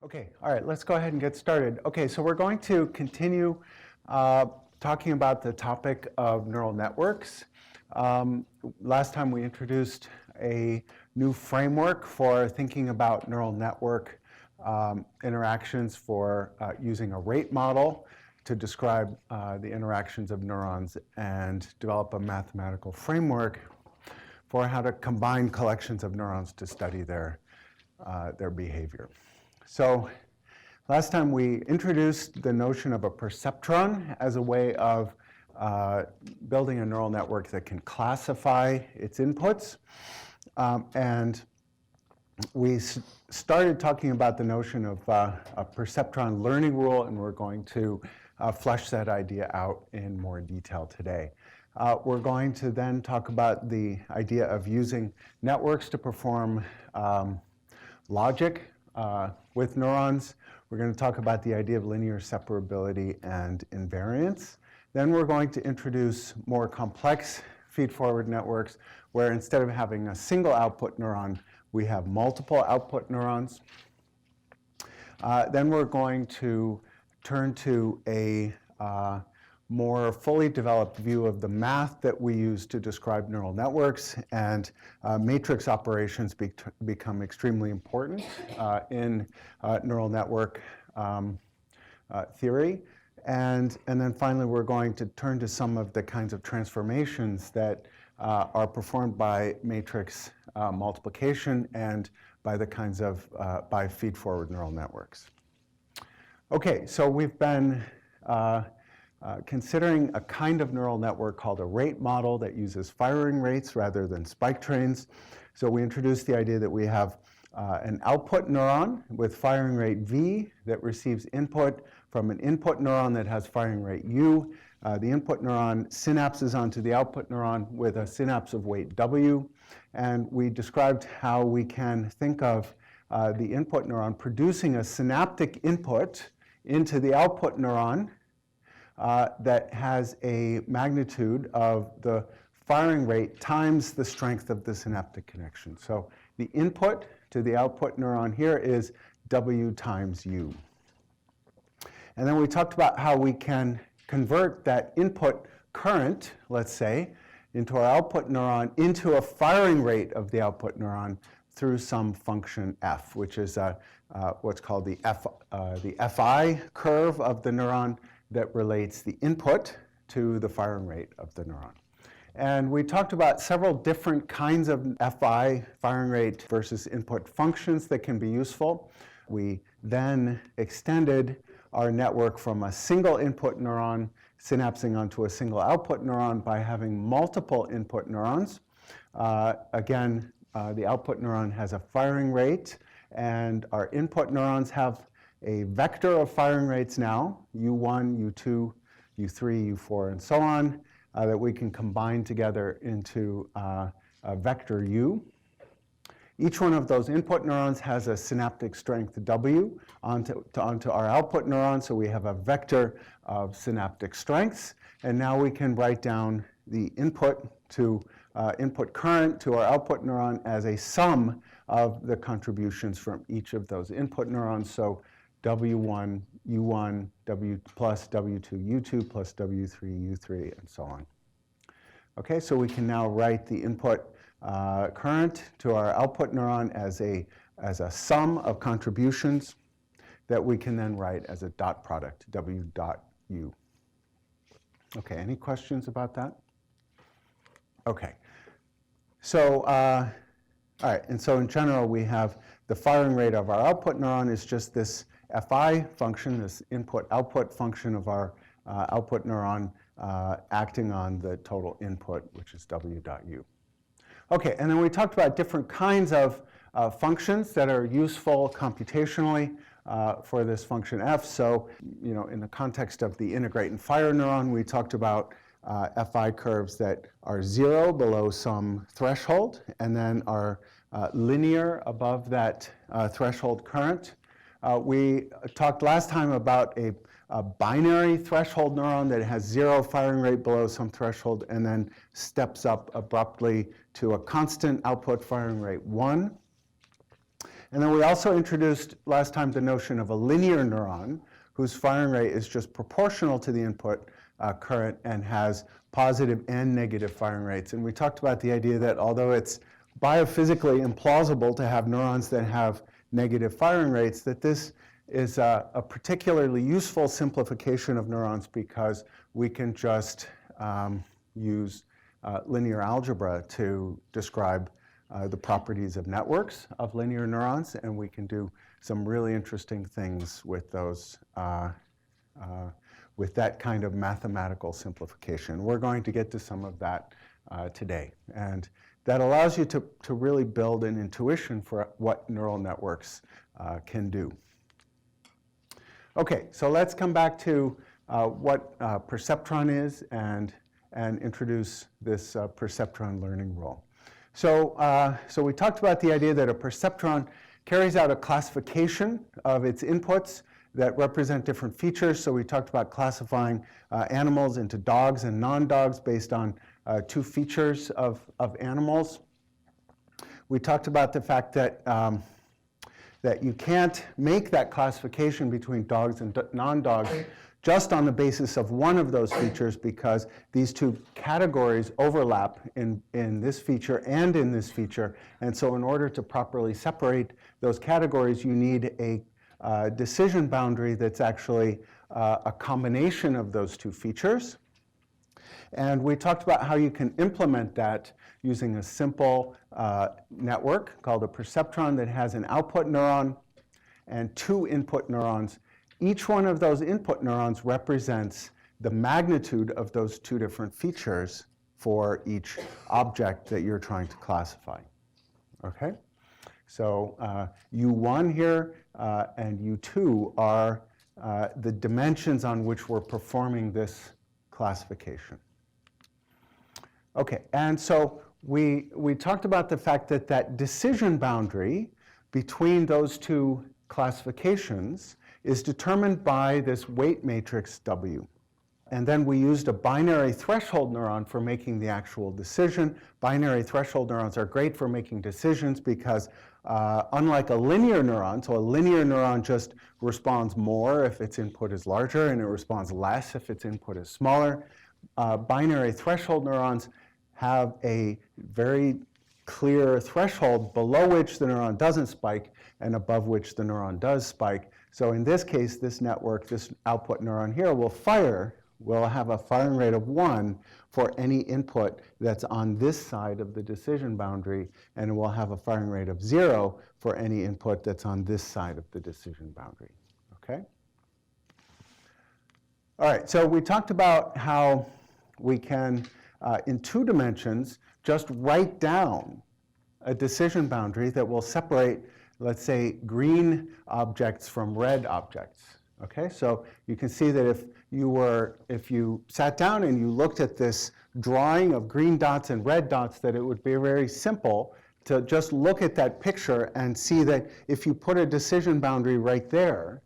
Okay, all right, let's go ahead and get started. Okay, so we're going to continue talking about the topic of neural networks. Last time we introduced a new framework for thinking about neural network interactions for using a rate model to describe the interactions of neurons and develop a mathematical framework for how to combine collections of neurons to study their behavior. So last time we introduced the notion of a perceptron as a way of building a neural network that can classify its inputs. And we started talking about the notion of a perceptron learning rule, and we're going to flesh that idea out in more detail today. We're going to then talk about the idea of using networks to perform logic with neurons. We're going to talk about the idea of linear separability and invariance. Then we're going to introduce more complex feedforward networks where instead of having a single output neuron, we have multiple output neurons. Then we're going to turn to a more fully developed view of the math that we use to describe neural networks, and matrix operations become extremely important in neural network theory. And then finally, we're going to turn to some of the kinds of transformations that are performed by matrix multiplication and by the kinds of by feed-forward neural networks. Okay, so we've been considering a kind of neural network called a rate model that uses firing rates rather than spike trains. So we introduced the idea that we have an output neuron with firing rate v that receives input from an input neuron that has firing rate u. The input neuron synapses onto the output neuron with a synapse of weight w. And we described how we can think of the input neuron producing a synaptic input into the output neuron that has a magnitude of the firing rate times the strength of the synaptic connection. So the input to the output neuron here is W times U. And then we talked about how we can convert that input current, let's say, into our output neuron into a firing rate of the output neuron through some function f, which is what's called the Fi curve of the neuron that relates the input to the firing rate of the neuron. And we talked about several different kinds of Fi, firing rate versus input functions that can be useful. We then extended our network from a single input neuron synapsing onto a single output neuron by having multiple input neurons. Again, the output neuron has a firing rate, and our input neurons have a vector of firing rates now, U1, U2, U3, U4, and so on, that we can combine together into a vector U. Each one of those input neurons has a synaptic strength W onto our output neuron, so we have a vector of synaptic strengths. And now we can write down the input current to our output neuron as a sum of the contributions from each of those input neurons. So W1, U1, W plus W2, U2 plus W3, U3, and so on. Okay, so we can now write the input current to our output neuron as a sum of contributions that we can then write as a dot product, W dot U. Okay, any questions about that? Okay, so, all right, and so in general, we have the firing rate of our output neuron is just this Fi function, this input-output function of our output neuron acting on the total input, which is W dot U. Okay, and then we talked about different kinds of functions that are useful computationally for this function f. So, you know, in the context of the integrate and fire neuron, we talked about Fi curves that are 0 below some threshold and then are linear above that threshold current. We talked last time about a binary threshold neuron that has 0 firing rate below some threshold and then steps up abruptly to a constant output firing rate 1. And then we also introduced last time the notion of a linear neuron whose firing rate is just proportional to the input current and has positive and negative firing rates. And we talked about the idea that although it's biophysically implausible to have neurons that have negative firing rates, that this is a particularly useful simplification of neurons because we can just use linear algebra to describe the properties of networks of linear neurons, and we can do some really interesting things with those, with that kind of mathematical simplification. We're going to get to some of that today, and that allows you to really build an intuition for what neural networks can do. Okay, so let's come back to what perceptron is and introduce this perceptron learning rule. So we talked about the idea that a perceptron carries out a classification of its inputs that represent different features. So we talked about classifying animals into dogs and non-dogs based on two features of animals. We talked about the fact that that you can't make that classification between dogs and non-dogs just on the basis of one of those features, because these two categories overlap in this feature and in this feature. And so in order to properly separate those categories, you need a decision boundary that's actually a combination of those two features. And we talked about how you can implement that using a simple network called a perceptron that has an output neuron and two input neurons. Each one of those input neurons represents the magnitude of those two different features for each object that you're trying to classify. Okay? So U1 here and U2 are the dimensions on which we're performing this classification. Okay, and so we talked about the fact that that decision boundary between those two classifications is determined by this weight matrix W. And then we used a binary threshold neuron for making the actual decision. Binary threshold neurons are great for making decisions because unlike a linear neuron, so a linear neuron just responds more if its input is larger and it responds less if its input is smaller. Binary threshold neurons have a very clear threshold below which the neuron doesn't spike and above which the neuron does spike. So in this case, this network, this output neuron here will have a firing rate of 1 for any input that's on this side of the decision boundary, and it will have a firing rate of 0 for any input that's on this side of the decision boundary. Okay? All right, so we talked about how we can, in 2 dimensions, just write down a decision boundary that will separate, let's say, green objects from red objects. Okay, so you can see that if you sat down and you looked at this drawing of green dots and red dots, that it would be very simple to just look at that picture and see that if you put a decision boundary right there,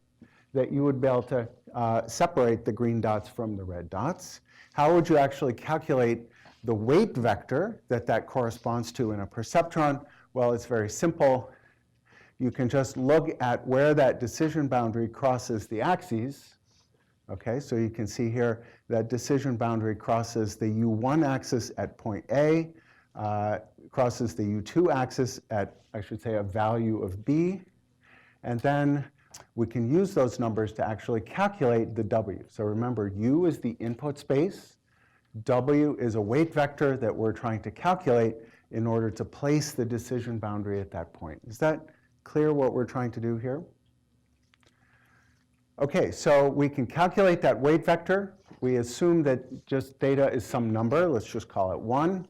that you would be able to separate the green dots from the red dots. How would you actually calculate the weight vector that corresponds to in a perceptron? Well, it's very simple. You can just look at where that decision boundary crosses the axes. Okay, so you can see here that decision boundary crosses the U1 axis at point A, crosses the U2 axis at, I should say, a value of B, and then we can use those numbers to actually calculate the W. So remember, U is the input space, W is a weight vector that we're trying to calculate in order to place the decision boundary at that point. Is that clear what we're trying to do here? Okay, so we can calculate that weight vector. We assume that just theta is some number. Let's just call it 1.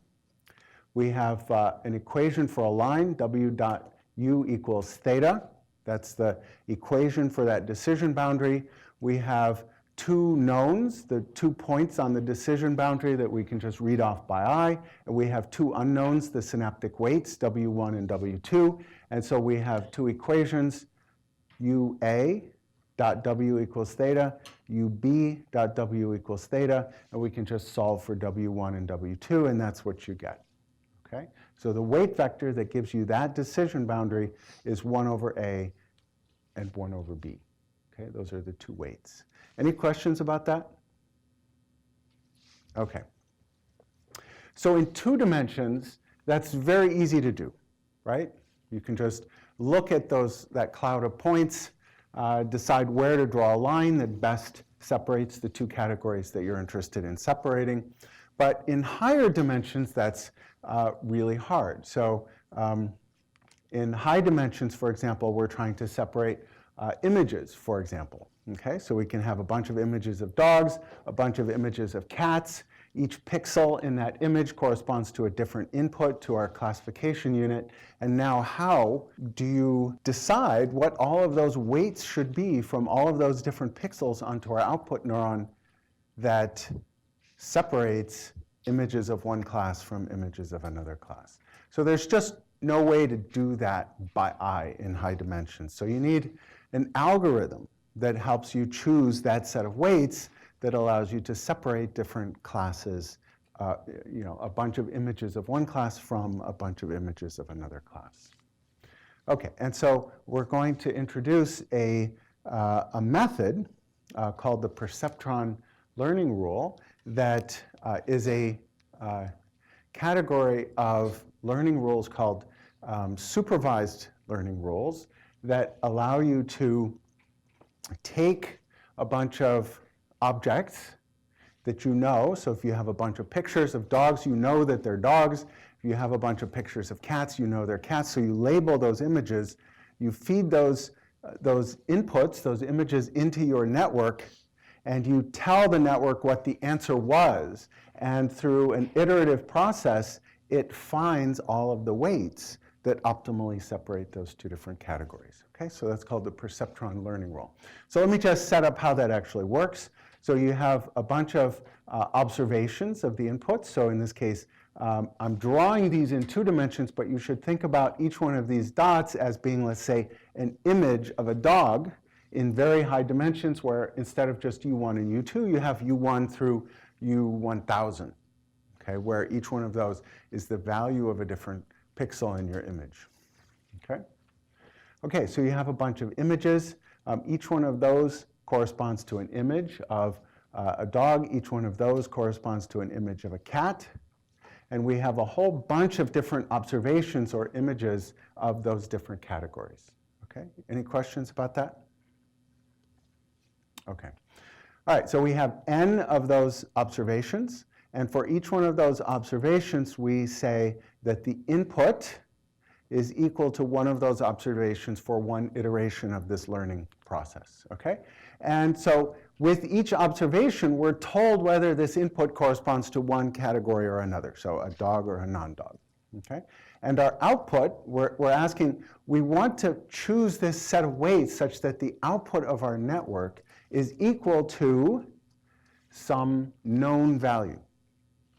We have an equation for a line, W dot U equals theta. That's the equation for that decision boundary. We have 2 knowns, the 2 points on the decision boundary that we can just read off by eye. And we have 2 unknowns, the synaptic weights, W1 and W2. And so we have 2 equations, UA dot W equals theta, UB dot W equals theta, and we can just solve for W1 and W2, and that's what you get. Okay? So the weight vector that gives you that decision boundary is 1 over A and 1 over B. Okay, those are the two weights. Any questions about that? Okay. So in 2 dimensions, that's very easy to do, right? You can just look at that cloud of points, decide where to draw a line that best separates the 2 categories that you're interested in separating. But in higher dimensions, that's really hard. So in high dimensions, for example, we're trying to separate images, for example. Okay, so we can have a bunch of images of dogs, a bunch of images of cats. Each pixel in that image corresponds to a different input to our classification unit. And now how do you decide what all of those weights should be from all of those different pixels onto our output neuron that separates images of one class from images of another class? So there's just no way to do that by eye in high dimensions. So you need an algorithm that helps you choose that set of weights that allows you to separate different classes, a bunch of images of one class from a bunch of images of another class. Okay, and so we're going to introduce a method called the perceptron learning rule that is a category of learning rules called supervised learning rules that allow you to take a bunch of objects that you know. So if you have a bunch of pictures of dogs, you know that they're dogs. If you have a bunch of pictures of cats, you know they're cats. So you label those images. You feed those inputs, those images, into your network, and you tell the network what the answer was. And through an iterative process, it finds all of the weights that optimally separate those 2 different categories. Okay, so that's called the perceptron learning rule. So let me just set up how that actually works. So you have a bunch of observations of the inputs. So in this case, I'm drawing these in 2 dimensions, but you should think about each one of these dots as being, let's say, an image of a dog in very high dimensions, where instead of just U1 and U2, you have U1 through U1000, okay, where each one of those is the value of a different pixel in your image. Okay? Okay, so you have a bunch of images. Each one of those corresponds to an image of a dog. Each one of those corresponds to an image of a cat. And we have a whole bunch of different observations or images of those different categories. Okay, any questions about that? Okay. All right, so we have n of those observations. And for each one of those observations, we say that the input is equal to one of those observations for one iteration of this learning process, okay? And so with each observation, we're told whether this input corresponds to one category or another, so a dog or a non-dog, okay? And our output, we're asking, we want to choose this set of weights such that the output of our network is equal to some known value,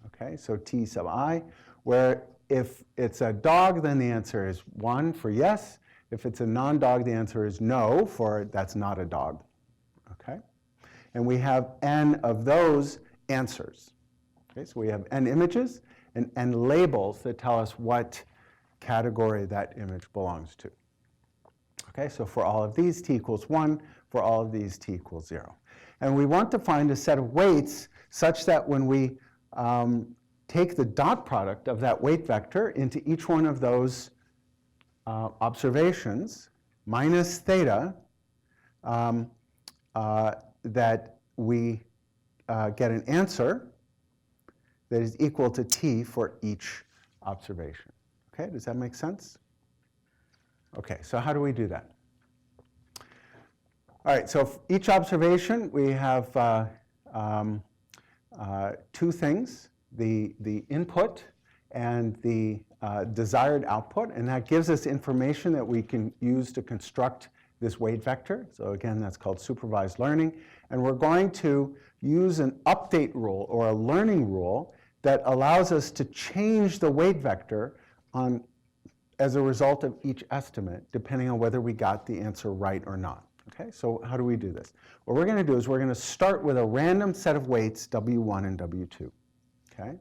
okay? So T sub I, where if it's a dog, then the answer is 1 for yes. If it's a non-dog, the answer is no for that's not a dog, okay? And we have n of those answers, okay? So we have n images and n labels that tell us what category that image belongs to. Okay, so for all of these, t equals 1. For all of these, t equals 0. And we want to find a set of weights such that when we take the dot product of that weight vector into each one of those observations, minus theta, that we get an answer that is equal to t for each observation. Okay, does that make sense? Okay, so how do we do that? All right, so for each observation, we have 2 things, the input and the desired output, and that gives us information that we can use to construct this weight vector. So again, that's called supervised learning. And we're going to use an update rule or a learning rule that allows us to change the weight vector as a result of each estimate, depending on whether we got the answer right or not. Okay, so how do we do this? What we're going to do is we're going to start with a random set of weights, W1 and W2. Okay,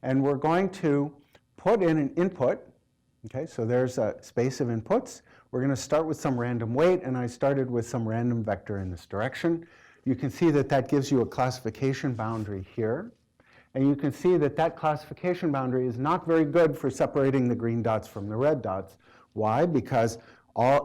and we're going to put in an input. Okay, so there's a space of inputs. We're going to start with some random weight, and I started with some random vector in this direction. You can see that that gives you a classification boundary here. And you can see that that classification boundary is not very good for separating the green dots from the red dots. Why? Because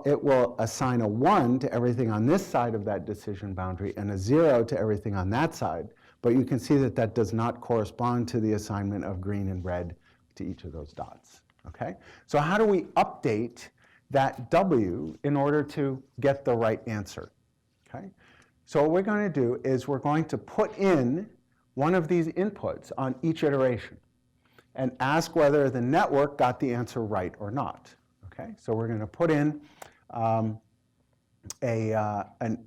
it will assign a 1 to everything on this side of that decision boundary and a 0 to everything on that side. But you can see that that does not correspond to the assignment of green and red to each of those dots. Okay? So how do we update that W in order to get the right answer? Okay? So what we're going to do is we're going to put in one of these inputs on each iteration and ask whether the network got the answer right or not. Okay, so we're going to put in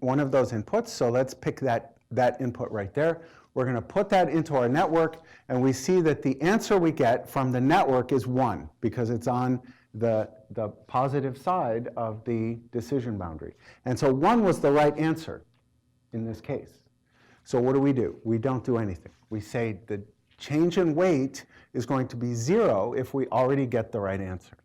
one of those inputs. So let's pick that input right there. We're going to put that into our network, and we see that the answer we get from the network is 1 because it's on the positive side of the decision boundary. And so 1 was the right answer in this case. So what do? We don't do anything. We say the change in weight is going to be 0 if we already get the right answer.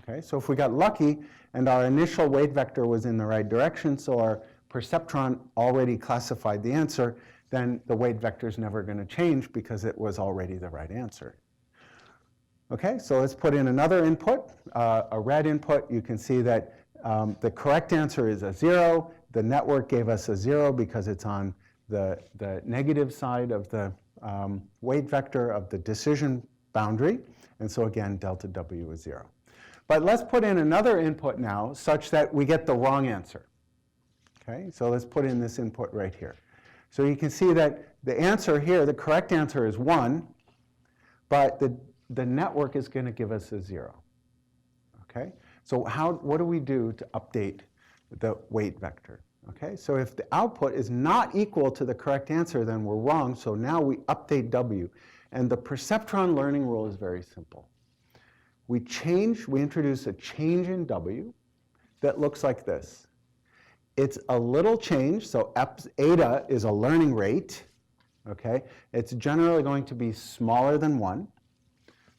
Okay, so if we got lucky and our initial weight vector was in the right direction, so our perceptron already classified the answer, then the weight vector is never going to change because it was already the right answer. Okay, so let's put in another input, a red input. You can see that the correct answer is a 0. The network gave us a 0 because it's on the negative side of the weight vector of the decision boundary. And so again, delta W is 0. But let's put in another input now such that we get the wrong answer. Okay, so let's put in this input right here. So you can see that the answer here, the correct answer is 1, but the network is going to give us a 0. Okay, so what do we do to update the weight vector? Okay, so if the output is not equal to the correct answer, then we're wrong. So now we update W. And the perceptron learning rule is very simple. We introduce a change in W that looks like this. It's a little change, so eta is a learning rate. Okay, it's generally going to be smaller than 1.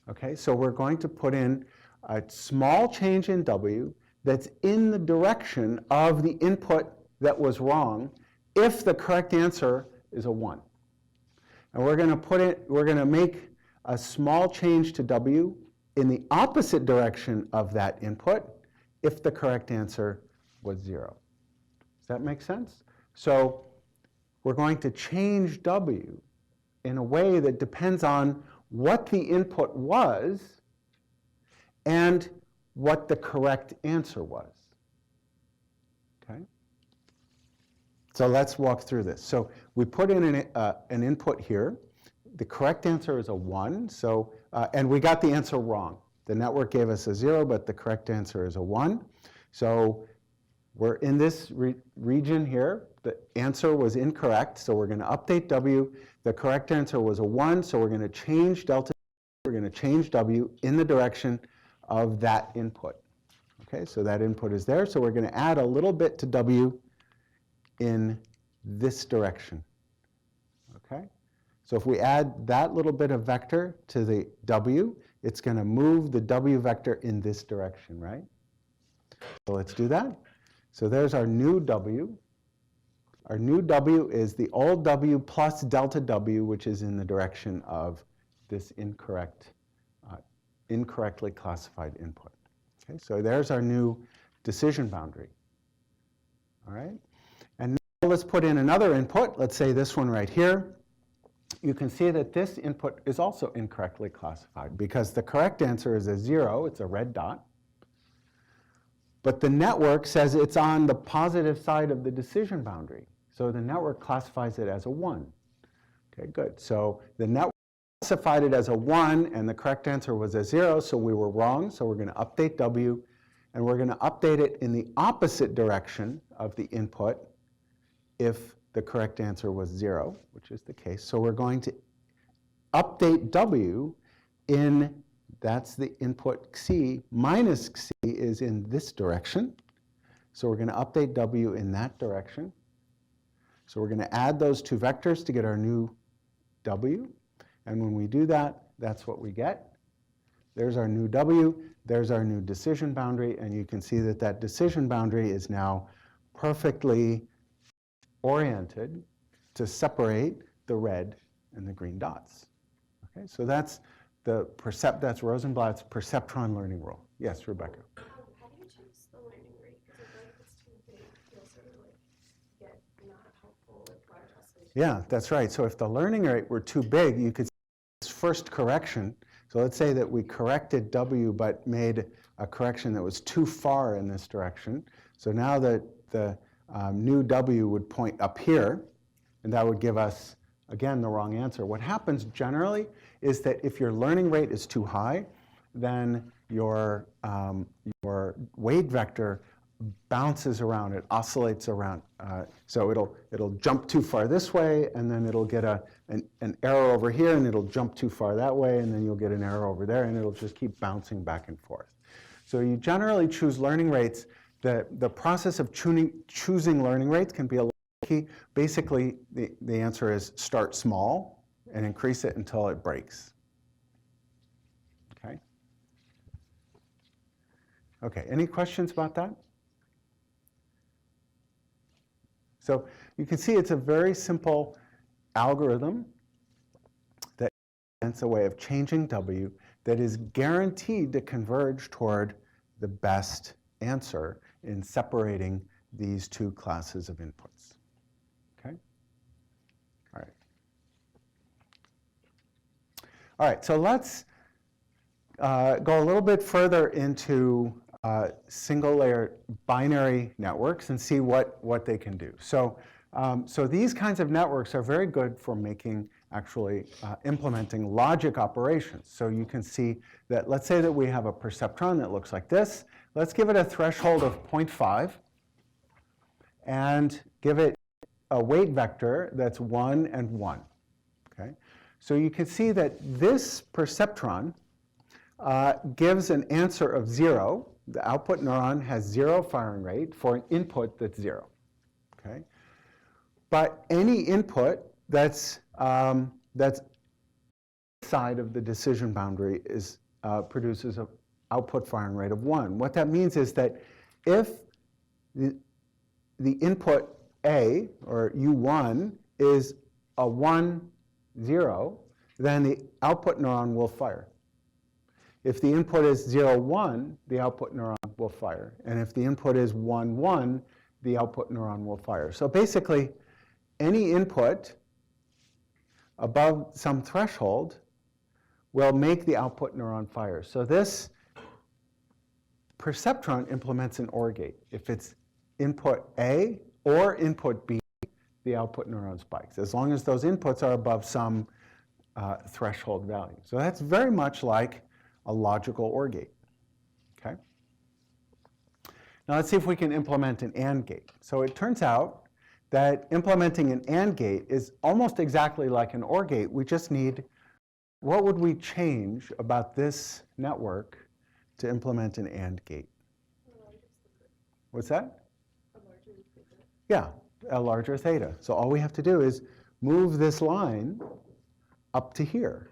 Okay, so we're going to put in a small change in W that's in the direction of the input that was wrong if the correct answer is a 1. And we're going to make a small change to W in the opposite direction of that input if the correct answer was 0. Does that make sense? So we're going to change W in a way that depends on what the input was and what the correct answer was. Okay? So let's walk through this. So we put in an input here. The correct answer is a 1, and we got the answer wrong. The network gave us a 0, but the correct answer is a 1. So we're in this region here. The answer was incorrect, so we're going to update W. The correct answer was a 1, so we're going to change delta. We're going to change W in the direction of that input. Okay, so that input is there, so we're going to add a little bit to W in this direction. Okay, so if we add that little bit of vector to the W, it's going to move the W vector in this direction, right? So let's do that. So there's our new W. Our new W is the old W plus delta W, which is in the direction of this incorrectly classified input. Okay, so there's our new decision boundary. All right, and now let's put in another input. Let's say this one right here. You can see that this input is also incorrectly classified because the correct answer is a 0. It's a red dot. But the network says it's on the positive side of the decision boundary. So the network classifies it as a 1. Okay, good. So the network classified it as a 1, and the correct answer was a 0, so we were wrong. So we're going to update W, and we're going to update it in the opposite direction of the input if the correct answer was 0, which is the case. So we're going to update W in, that's the input C, minus C is in this direction. So we're going to update W in that direction. So we're going to add those two vectors to get our new W. And when we do that, that's what we get. There's our new W, there's our new decision boundary, and you can see that that decision boundary is now perfectly oriented to separate the red and the green dots. Okay, so that's that's Rosenblatt's perceptron learning rule. Yes, Rebecca. How do you choose the learning rate? Because I feel like if it's too big, you'll sort of like get not helpful like large oscillations. Yeah, that's right. So if the learning rate were too big, you could see this first correction. So let's say that we corrected W but made a correction that was too far in this direction. So now the new W would point up here, and that would give us, again, the wrong answer. What happens generally is that if your learning rate is too high, then your weight vector bounces around, it oscillates around. So it'll jump too far this way, and then it'll get an error over here, and it'll jump too far that way, and then you'll get an error over there, and it'll just keep bouncing back and forth. So you generally choose learning rates. The process of choosing learning rates can be a little tricky. Basically, the answer is start small and increase it until it breaks. Okay? Okay, any questions about that? So you can see it's a very simple algorithm that is a way of changing W that is guaranteed to converge toward the best answer in separating these two classes of inputs. Okay? All right. All right, so let's go a little bit further into single layer binary networks and see what they can do. So these kinds of networks are very good for actually implementing logic operations. So you can see that, let's say that we have a perceptron that looks like this. Let's give it a threshold of 0.5 and give it a weight vector that's 1 and 1. Okay? So you can see that this perceptron gives an answer of 0. The output neuron has 0 firing rate for an input that's 0. Okay? But any input that's side of the decision boundary produces an output firing rate of 1. What that means is that if the input A, or U1, is a 1, 0, then the output neuron will fire. If the input is 0, 1, the output neuron will fire. And if the input is 1, 1, the output neuron will fire. So basically, any input above some threshold will make the output neuron fire. So this perceptron implements an OR gate. If it's input A or input B, the output neuron spikes, as long as those inputs are above some threshold value. So that's very much like a logical OR gate. Okay? Now let's see if we can implement an AND gate. So it turns out that implementing an AND gate is almost exactly like an OR gate. We just need, what would we change about this network to implement an AND gate? What's that? A larger theta. Yeah, a larger theta. So all we have to do is move this line up to here.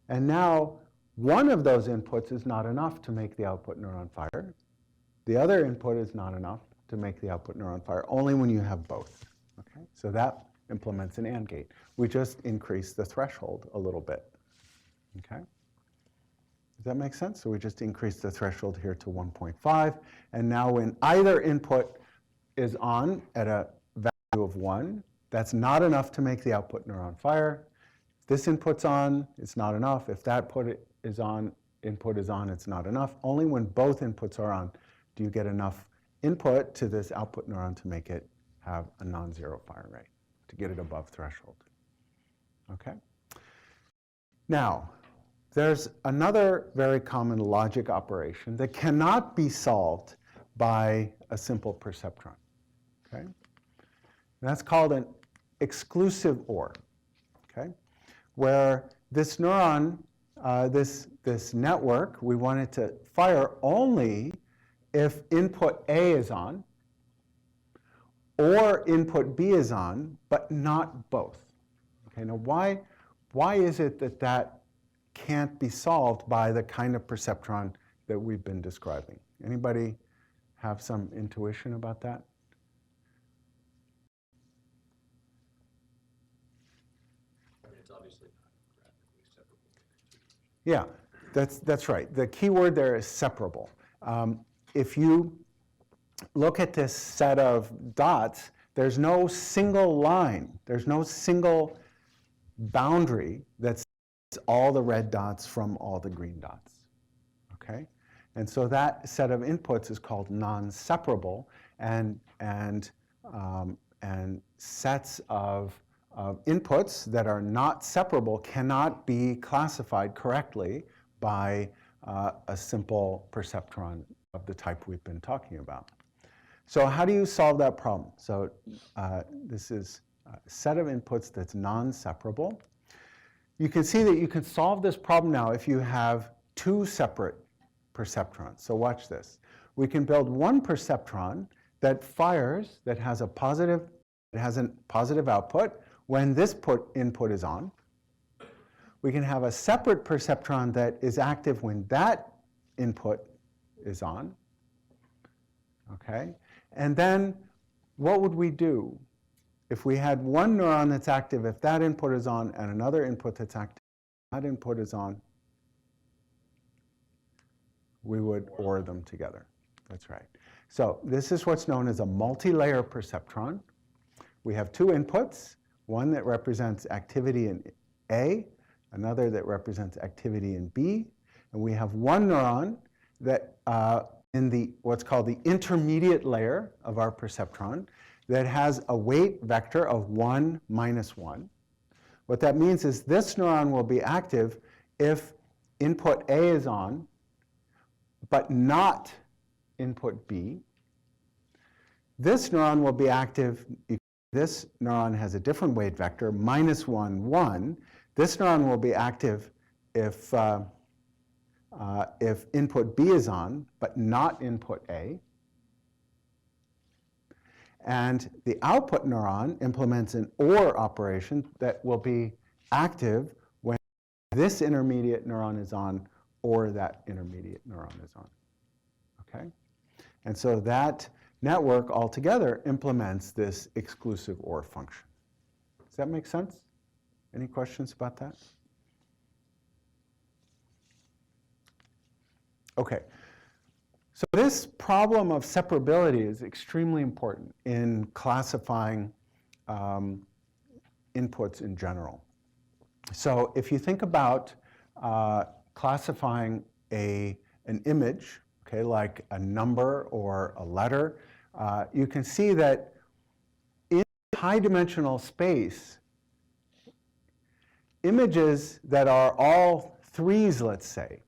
And now one of those inputs is not enough to make the output neuron fire. The other input is not enough to make the output neuron fire, only when you have both. Okay? So that implements an AND gate. We just increase the threshold a little bit. Okay? Does that make sense? So we just increase the threshold here to 1.5. And now when either input is on at a value of 1, that's not enough to make the output neuron fire. If this input's on, it's not enough. If that input is on, it's not enough. Only when both inputs are on do you get enough input to this output neuron to make it have a non-zero fire rate, to get it above threshold. Okay? Now, there's another very common logic operation that cannot be solved by a simple perceptron. Okay? And that's called an Exclusiveor. Okay? Where this neuron, this network, we want it to fire only if input A is on or input B is on, but not both. Okay, now why is it that can't be solved by the kind of perceptron that we've been describing. Anybody have some intuition about that? I mean, it's obviously not graphically separable. Yeah, that's right. The key word there is separable. If you look at this set of dots, there's no single line, there's no single boundary that separates all the red dots from all the green dots. Okay? And so that set of inputs is called non-separable, and sets of inputs that are not separable cannot be classified correctly by a simple perceptron of the type we've been talking about. So how do you solve that problem? So this is a set of inputs that's non-separable. You can see that you can solve this problem now if you have two separate perceptrons. So watch this. We can build one perceptron that fires, that has a positive output when this input is on. We can have a separate perceptron that is active when that input is on. Okay? And then what would we do if we had one neuron that's active if that input is on and another input that's active if that input is on? We would OR them together. That's right. So this is what's known as a multi-layer perceptron. We have two inputs, one that represents activity in A, another that represents activity in B, and we have one neuron that in the what's called the intermediate layer of our perceptron that has a weight vector of 1, -1. What that means is this neuron will be active if input A is on, but not input B. This neuron will be active. This neuron has a different weight vector, -1, 1. This neuron will be active if input B is on, but not input A. And the output neuron implements an OR operation that will be active when this intermediate neuron is on or that intermediate neuron is on. Okay? And so that network altogether implements this exclusive OR function. Does that make sense? Any questions about that? Okay. So this problem of separability is extremely important in classifying inputs in general. So if you think about classifying an image, okay, like a number or a letter, you can see that in high-dimensional space, images that are all threes, let's say,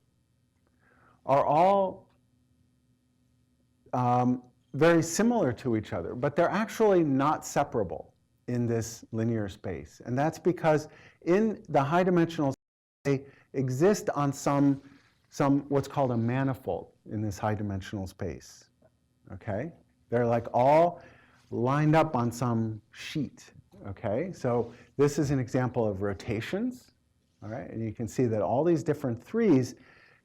are all very similar to each other, but they're actually not separable in this linear space. And that's because in the high-dimensional space, they exist on some what's called a manifold in this high-dimensional space. Okay? They're like all lined up on some sheet. Okay? So this is an example of rotations. All right? And you can see that all these different threes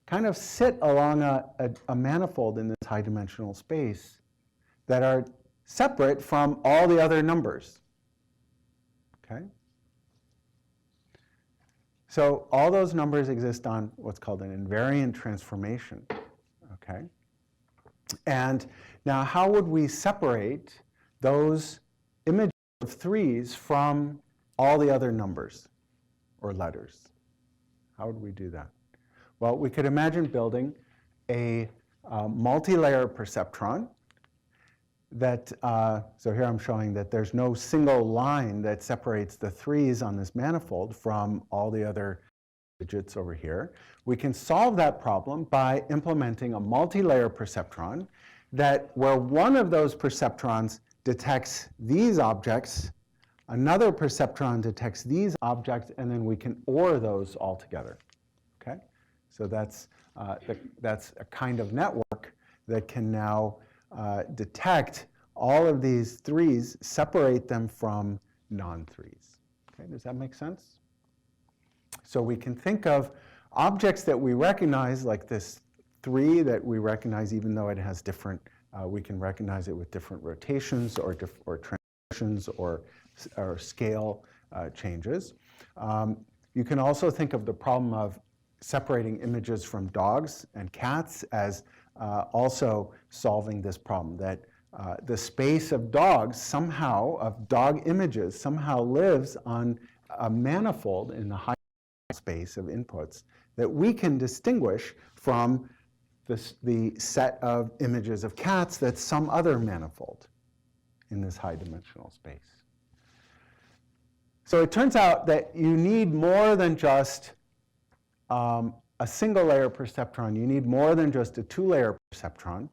kind of sit along a manifold in this high-dimensional space that are separate from all the other numbers. Okay? So all those numbers exist on what's called an invariant transformation. Okay? And now how would we separate those images of threes from all the other numbers or letters? How would we do that? Well, we could imagine building a multi-layer perceptron that, so here I'm showing that there's no single line that separates the threes on this manifold from all the other digits over here. We can solve that problem by implementing a multi-layer perceptron where one of those perceptrons detects these objects, another perceptron detects these objects, and then we can OR those all together. Okay? So that's a kind of network that can now detect all of these threes, separate them from non-threes. Okay, does that make sense? So we can think of objects that we recognize, like this 3 that we recognize, even though it has different, we can recognize it with different rotations or transitions or scale changes. You can also think of the problem of separating images from dogs and cats as also solving this problem, that the space of dogs somehow, of dog images, somehow lives on a manifold in the high space of inputs that we can distinguish from the set of images of cats that's some other manifold in this high dimensional space. So it turns out that you need more than just a single layer perceptron. You need more than just a 2-layer perceptron.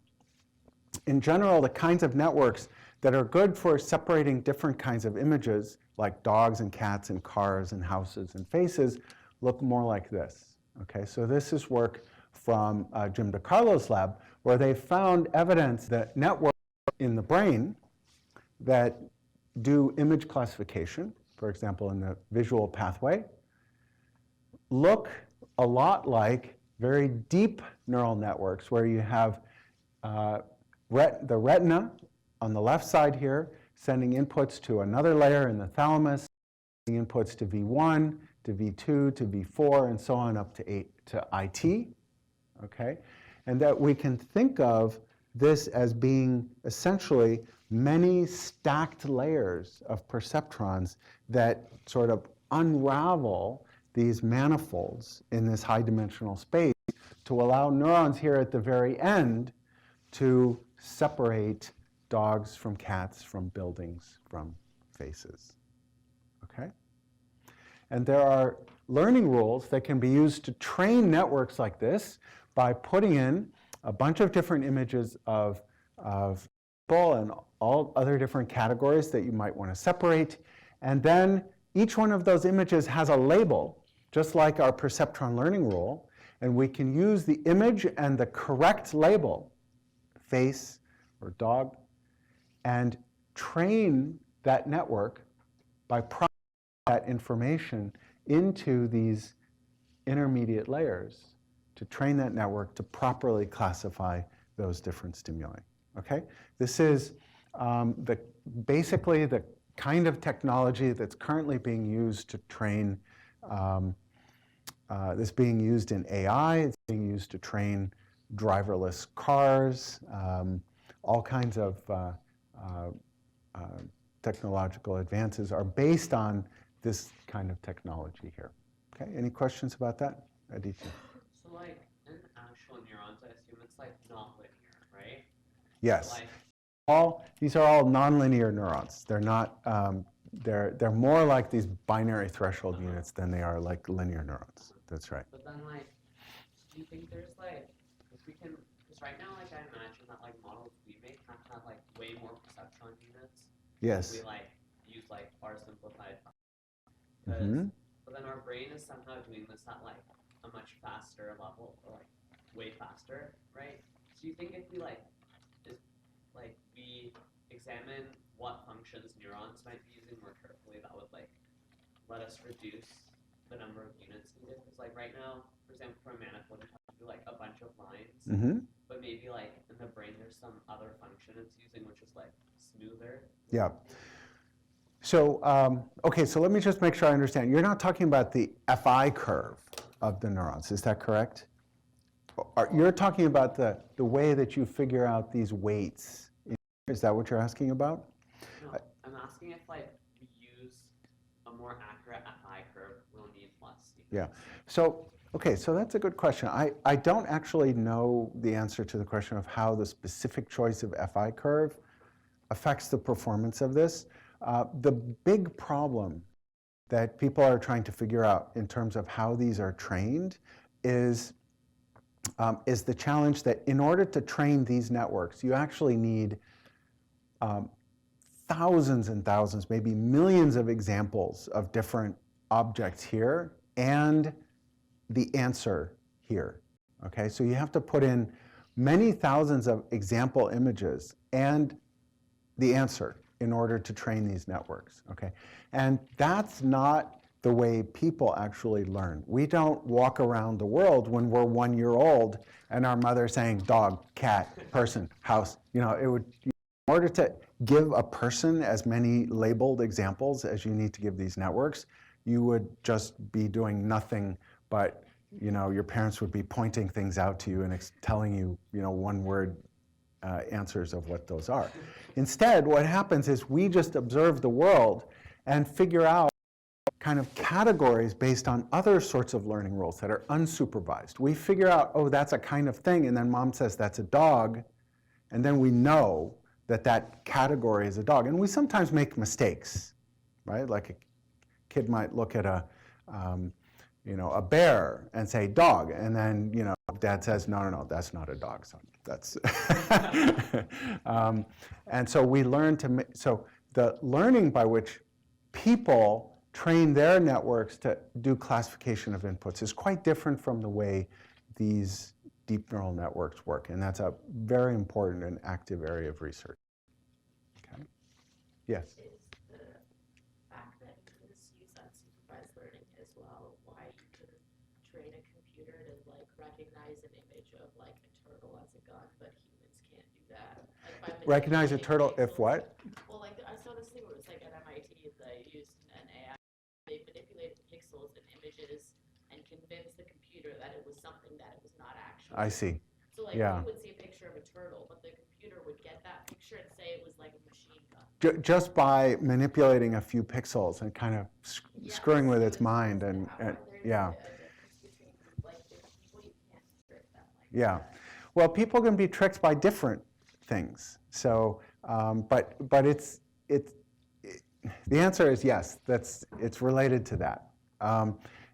In general, the kinds of networks that are good for separating different kinds of images, like dogs and cats and cars and houses and faces, look more like this. Okay, so this is work from Jim DiCarlo's lab, where they found evidence that networks in the brain that do image classification, for example, in the visual pathway, look a lot like very deep neural networks where you have the retina on the left side here sending inputs to another layer in the thalamus, sending inputs to V1, to V2, to V4, and so on up to IT, okay? And that we can think of this as being essentially many stacked layers of perceptrons that sort of unravel these manifolds in this high dimensional space to allow neurons here at the very end to separate dogs from cats, from buildings, from faces, okay? And there are learning rules that can be used to train networks like this by putting in a bunch of different images of people and all other different categories that you might want to separate. And then each one of those images has a label, just like our perceptron learning rule. And we can use the image and the correct label, face or dog, and train that network by processing that information into these intermediate layers to train that network to properly classify those different stimuli. Okay? This is basically the kind of technology that's currently being used to train, this being used in AI, it's being used to train driverless cars, all kinds of technological advances are based on this kind of technology here. Okay, any questions about that? Aditya? So like in actual neurons, I assume it's like not linear, right? Yes. So, like, these are all nonlinear neurons. They're not, they're more like these binary threshold units than they are like linear neurons. That's right. But then like, do you think there's like, because right now, like I imagine that like models we make have like way more perceptron units. Yes. We like use like our simplified. Mm-hmm. But then our brain is somehow doing this at like a much faster level, or like way faster, right? So you think if we we examine what functions neurons might be using more carefully, that would like let us reduce the number of units needed? Because like right now, for example, for a manifold, you have to do like a bunch of lines, but maybe like in the brain there's some other function it's using which is like smoother. Yeah. So, okay, so let me just make sure I understand. You're not talking about the Fi curve of the neurons, is that correct? You're talking about the way that you figure out these weights. Is that what you're asking about? No, I'm asking if like we use a more accurate Fi curve, we'll need less. Yeah. So, okay, so that's a good question. I don't actually know the answer to the question of how the specific choice of Fi curve affects the performance of this. The big problem that people are trying to figure out in terms of how these are trained is the challenge that in order to train these networks, you actually need thousands and thousands, maybe millions of examples of different objects here and the answer here. Okay, so you have to put in many thousands of example images and the answer in order to train these networks, okay? And that's not the way people actually learn. We don't walk around the world when we're 1 year old and our mother saying dog, cat, person, house. You know, it would, in order to give a person as many labeled examples as you need to give these networks, you would just be doing nothing but, you know, your parents would be pointing things out to you and telling you, you know, one-word answers of what those are. Instead, what happens is we just observe the world and figure out kind of categories based on other sorts of learning rules that are unsupervised. We figure out, oh, that's a kind of thing, and then mom says that's a dog, and then we know that that category is a dog. And we sometimes make mistakes, right? Like a kid might look at a, you know, a bear and say dog, and then, you know, dad says, no, no, no, that's not a dog, son. That's and so we learn to, so the learning by which people train their networks to do classification of inputs is quite different from the way these deep neural networks work, and that's a very important and active area of research. Okay. Yes? Is the fact that you can use unsupervised learning as well why you could train a computer to like recognize an image of like a turtle as a gun, but humans can't do that? Like, by Recognize a turtle manipulating if pixels. what? Well, like I saw this thing where it was like at MIT, they used an AI. They manipulated pixels and images and convinced the computer that it was something that it was not actually. I see. So like Yeah. you would see a picture of a turtle, but the computer would get that picture and say it was like a machine gun. Just by manipulating a few pixels and kind of Yeah, screwing with so its mind, and there's yeah. a difference between like different people, you can't trick them like Yeah. that. Well, people can be tricked by different things. So, but the answer is yes. It's related to that.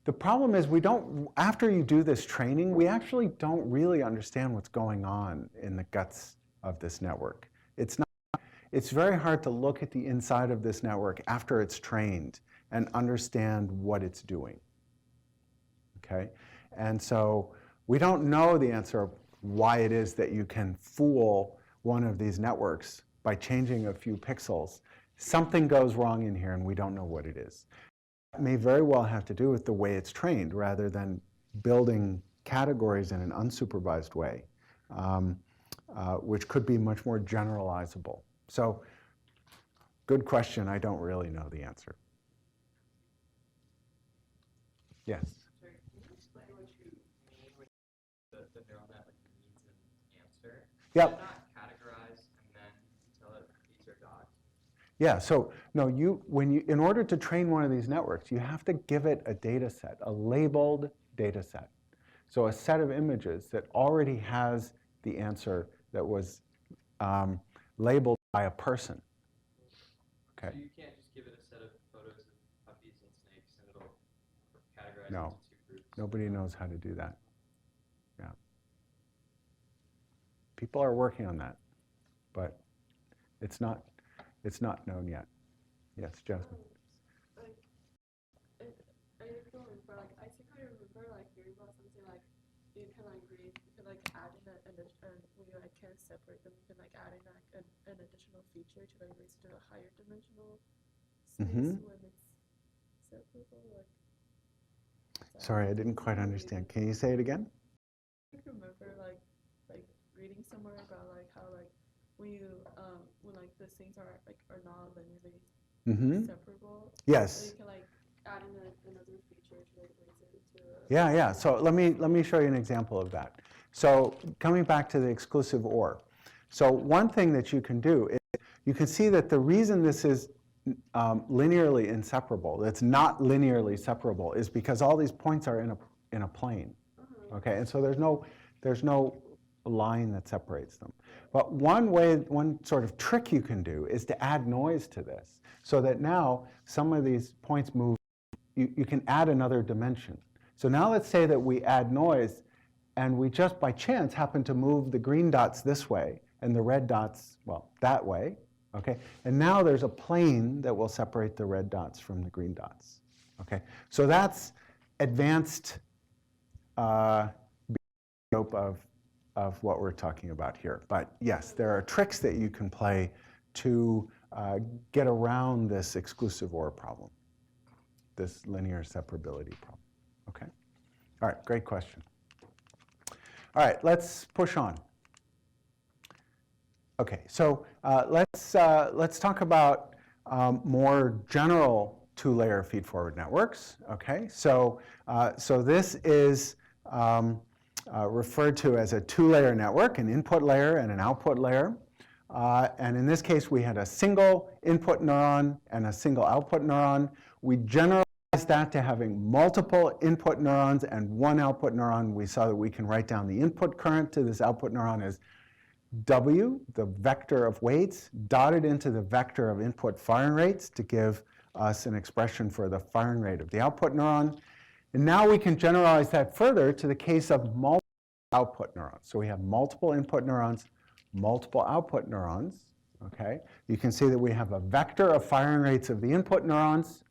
The problem is we don't. After you do this training, we actually don't really understand what's going on in the guts of this network. It's very hard to look at the inside of this network after it's trained and understand what it's doing. Okay, and so we don't know the answer of why it is that you can fool one of these networks by changing a few pixels. Something goes wrong in here and we don't know what it is. It may very well have to do with the way it's trained rather than building categories in an unsupervised way, which could be much more generalizable. So, good question. I don't really know the answer. Yes? Sorry, can you explain what you mean with the neural net, like needs an answer? Yep. It's not categorized and then tell it these are dogs. Yeah, so no, in order to train one of these networks, you have to give it a data set, a labeled data set. So a set of images that already has the answer that was labeled by a person. Okay. So you can't just give it a set of photos of puppies and snakes and it'll categorize No. into two groups. Nobody knows how to do that. Yeah. People are working on that, but it's not known yet. Yes, Jasmine. Like, I don't remember, like, I think I remember, like, hearing about something like, you can, like, read, you can, like, add in when you, like, can't separate them, you can, like, add in, like, an additional feature to, like, raise it to a higher dimensional space when it's separable, like. Sorry, I didn't quite understand. Can you say it again? I remember, like, reading somewhere about, like, how, like, when you, when, like, these things are not linearly separable. Yes. So you can, like, add in another feature to, like, raise it to a. Yeah. So let me show you an example of that. So coming back to the exclusive OR. So one thing that you can do is you can see that the reason this is linearly inseparable, that's not linearly separable, is because all these points are in a plane. Okay, and so there's no line that separates them. But one sort of trick you can do is to add noise to this, so that now some of these points move. You can add another dimension. So now let's say that we add noise, and we just by chance happen to move the green dots this way and the red dots, well, that way. Okay, and now there's a plane that will separate the red dots from the green dots. Okay, so that's advanced scope of what we're talking about here. But yes, there are tricks that you can play to get around this exclusive OR problem. this linear separability problem. Okay? All right, great question. All right, let's push on. Okay, so let's talk about more general two-layer feed-forward networks. Okay, so this is referred to as a two-layer network, an input layer and an output layer. And in this case, we had a single input neuron and a single output neuron. We generalized that to having multiple input neurons and one output neuron. We saw that we can write down the input current to this output neuron as W, the vector of weights, dotted into the vector of input firing rates to give us an expression for the firing rate of the output neuron. And now we can generalize that further to the case of multiple output neurons. So we have multiple input neurons, multiple output neurons. Okay? You can see that we have a vector of firing rates of the input neurons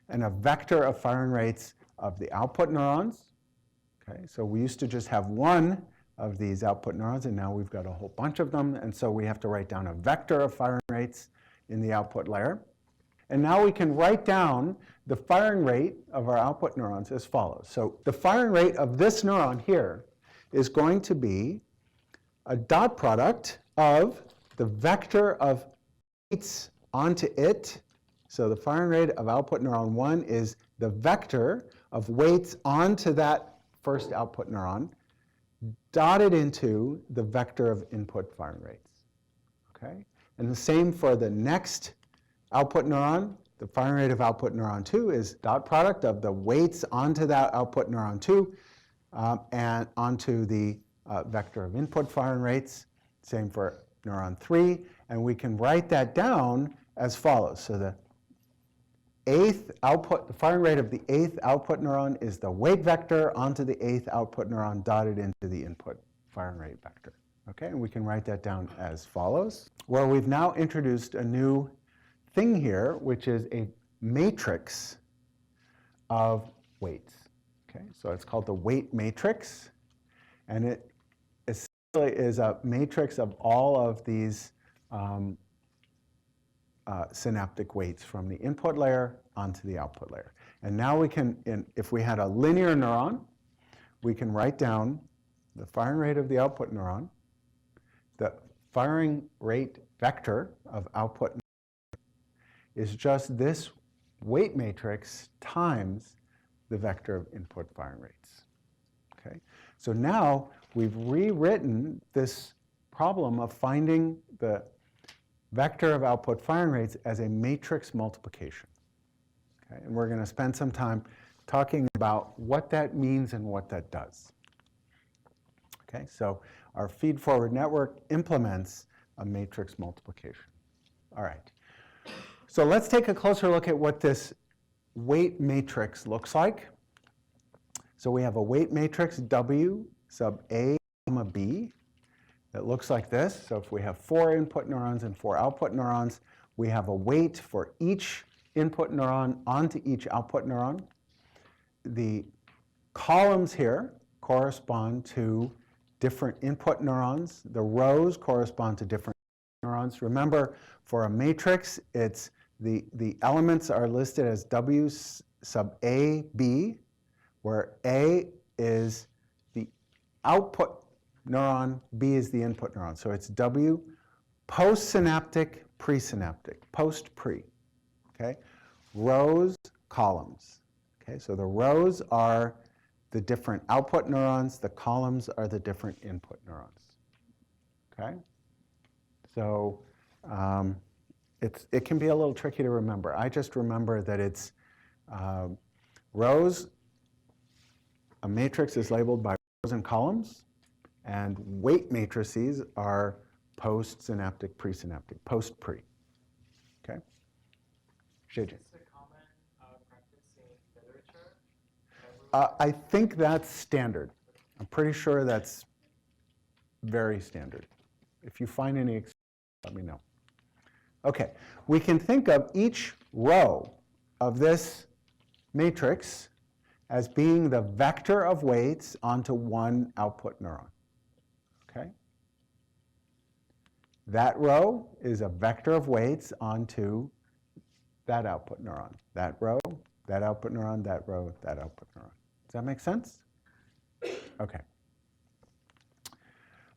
and a vector of firing rates of the output neurons. Okay? So we used to just have one of these output neurons, and now we've got a whole bunch of them, and so we have to write down a vector of firing rates in the output layer. And now we can write down the firing rate of our output neurons as follows. So the firing rate of this neuron here is going to be a dot product of the vector of weights onto it. So the firing rate of output neuron 1 is the vector of weights onto that first output neuron, dotted into the vector of input firing rates. Okay? And the same for the next output neuron. The firing rate of output neuron 2 is dot product of the weights onto that output neuron 2 and onto the vector of input firing rates. Same for neuron 3. And we can write that down as follows. So the firing rate of the 8th output neuron is the weight vector onto the 8th output neuron dotted into the input firing rate vector. Okay, and we can write that down as follows. Well, we've now introduced a new thing here, which is a matrix of weights. Okay, so it's called the weight matrix, and it essentially is a matrix of all of these synaptic weights from the input layer onto the output layer. And now we can, if we had a linear neuron, we can write down the firing rate of the output neuron, the firing rate vector of output is just this weight matrix times the vector of input firing rates. Okay? So now we've rewritten this problem of finding the vector of output firing rates as a matrix multiplication. Okay? And we're going to spend some time talking about what that means and what that does. Okay? So our feed-forward network implements a matrix multiplication. All right. So let's take a closer look at what this weight matrix looks like. So we have a weight matrix W sub A comma B that looks like this. So if we have 4 input neurons and 4 output neurons, we have a weight for each input neuron onto each output neuron. The columns here correspond to different input neurons. The rows correspond to different neurons. Remember, for a matrix, it's the elements are listed as W sub A, B, where A is the output neuron, B is the input neuron. So it's W postsynaptic, presynaptic, post-pre. Okay? Rows, columns. Okay? So the rows are the different output neurons, the columns are the different input neurons. Okay? So it can be a little tricky to remember. I just remember that it's rows, a matrix is labeled by rows and columns, and weight matrices are postsynaptic, presynaptic, post-pre. Okay? JJ. Is this a common practice in literature? I think that's standard. I'm pretty sure that's very standard. If you find any, let me know. Okay, we can think of each row of this matrix as being the vector of weights onto one output neuron. Okay? That row is a vector of weights onto that output neuron. That row that output neuron, that row, that output neuron. Does that make sense? Okay.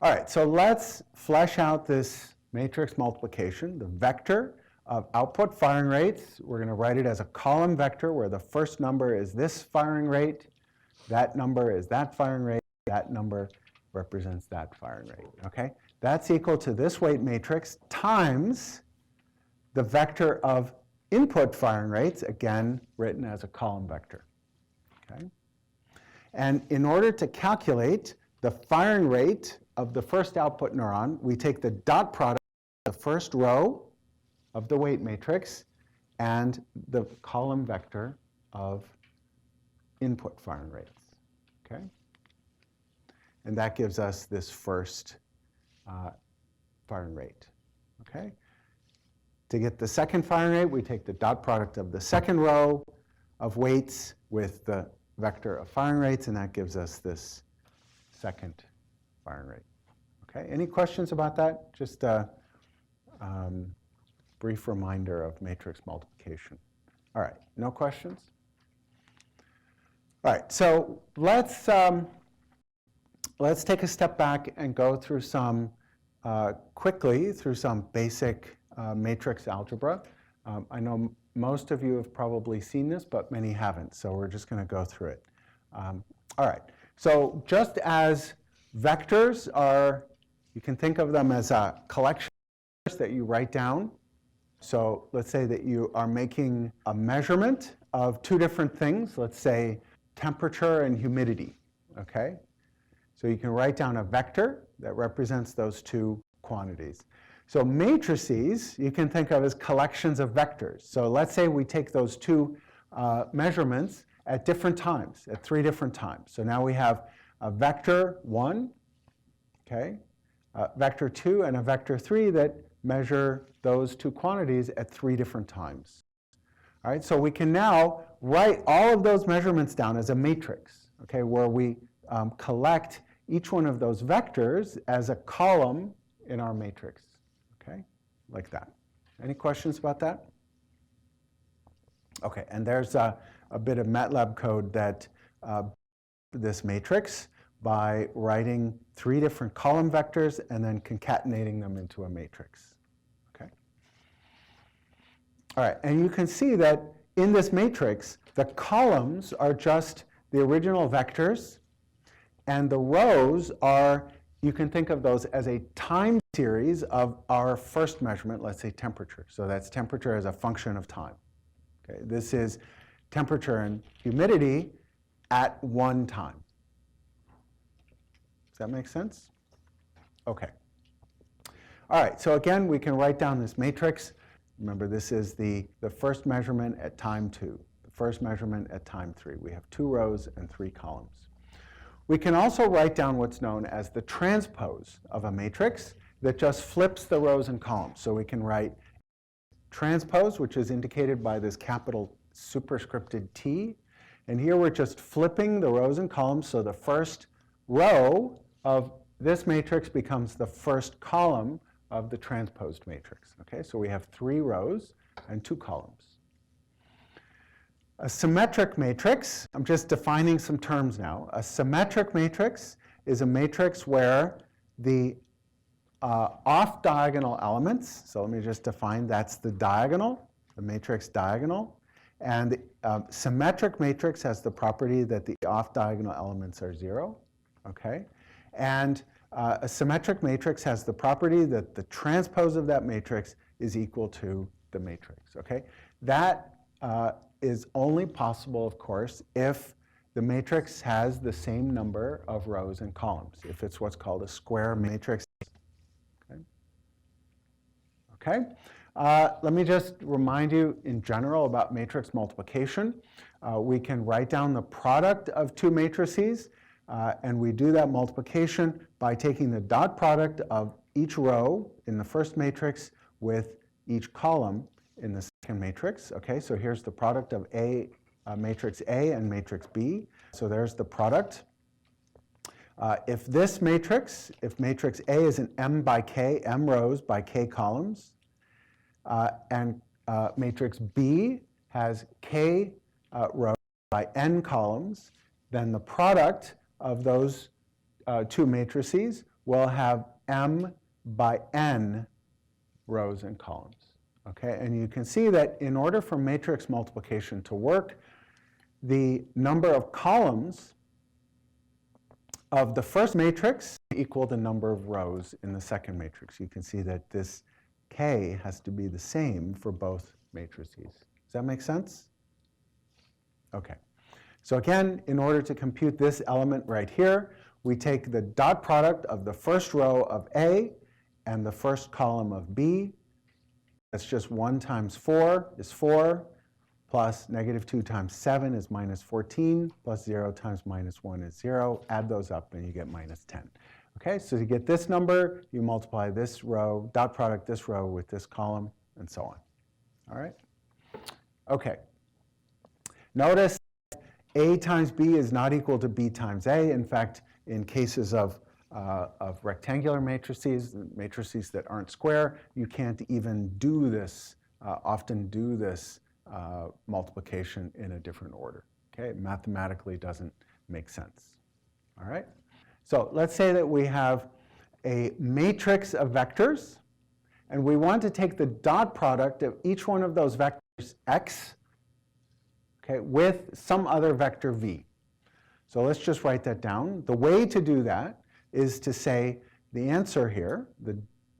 All right, so let's flesh out this matrix multiplication. The vector of output firing rates, we're going to write it as a column vector where the first number is this firing rate, that number is that firing rate, that number represents that firing rate, okay? That's equal to this weight matrix times the vector of input firing rates, again, written as a column vector, okay? And in order to calculate the firing rate of the first output neuron, we take the dot product of the first row of the weight matrix and the column vector of input firing rates, okay? And that gives us this first firing rate, okay? To get the second firing rate, we take the dot product of the second row of weights with the vector of firing rates, and that gives us this second firing rate. Okay, any questions about that? Just a brief reminder of matrix multiplication. All right, no questions? All right, so let's take a step back and go through some, quickly through some basic matrix algebra. I know most of you have probably seen this, but many haven't, so we're just going to go through it. All right, so just as vectors are, you can think of them as a collection that you write down. So let's say that you are making a measurement of two different things, let's say temperature and humidity, okay? So you can write down a vector that represents those two quantities. So matrices you can think of as collections of vectors. So let's say we take those two measurements at different times, at 3 different times. So now we have a vector 1, okay, a vector 2, and a vector 3 that measure those two quantities at 3 different times. All right, so we can now write all of those measurements down as a matrix, okay, where we collect each one of those vectors as a column in our matrix, okay, like that. Any questions about that? Okay, and there's a bit of MATLAB code that this matrix by writing 3 different column vectors and then concatenating them into a matrix, okay? All right, and you can see that in this matrix, the columns are just the original vectors, and the rows are, you can think of those as a time series of our first measurement, let's say temperature. So that's temperature as a function of time. Okay, this is temperature and humidity at one time. Does that make sense? Okay. All right, so again, we can write down this matrix. Remember, this is the first measurement at time 2, the first measurement at time 3. We have 2 rows and 3 columns. We can also write down what's known as the transpose of a matrix that just flips the rows and columns. So we can write transpose, which is indicated by this capital superscripted T. And here we're just flipping the rows and columns, so the first row of this matrix becomes the first column of the transposed matrix. Okay, so we have 3 rows and 2 columns. A symmetric matrix, I'm just defining some terms now. A symmetric matrix is a matrix where the off-diagonal elements, so let me just define, that's the diagonal, the matrix diagonal, and the symmetric matrix has the property that the off-diagonal elements are 0, okay? And a symmetric matrix has the property that the transpose of that matrix is equal to the matrix, okay? That is only possible, of course, if the matrix has the same number of rows and columns, if it's what's called a square matrix. Okay? Let me just remind you in general about matrix multiplication. We can write down the product of 2 matrices, and we do that multiplication by taking the dot product of each row in the first matrix with each column in the second matrix. Okay, so here's the product of matrix A and matrix B. So there's the product. If this matrix, if matrix A is an M by K, M rows by K columns, and matrix B has K rows by n columns, then the product of those two matrices will have m by n rows and columns. Okay, and you can see that in order for matrix multiplication to work, the number of columns of the first matrix equal the number of rows in the second matrix. You can see that this k has to be the same for both matrices. Does that make sense? Okay. So again, in order to compute this element right here, we take the dot product of the first row of A and the first column of B. That's just 1 times 4 is 4, plus -2 times 7 is -14, plus 0 times -1 is 0. Add those up and you get -10. Okay, so to get this number, you multiply this row, dot product this row with this column, and so on. All right? Okay. Notice A times B is not equal to B times A. In fact, in cases of rectangular matrices, matrices that aren't square, you can't even do this, often do this multiplication in a different order. Okay, it mathematically doesn't make sense. All right, so let's say that we have a matrix of vectors, and we want to take the dot product of each one of those vectors x, okay, with some other vector v. So let's just write that down. The way to do that is to say the answer here,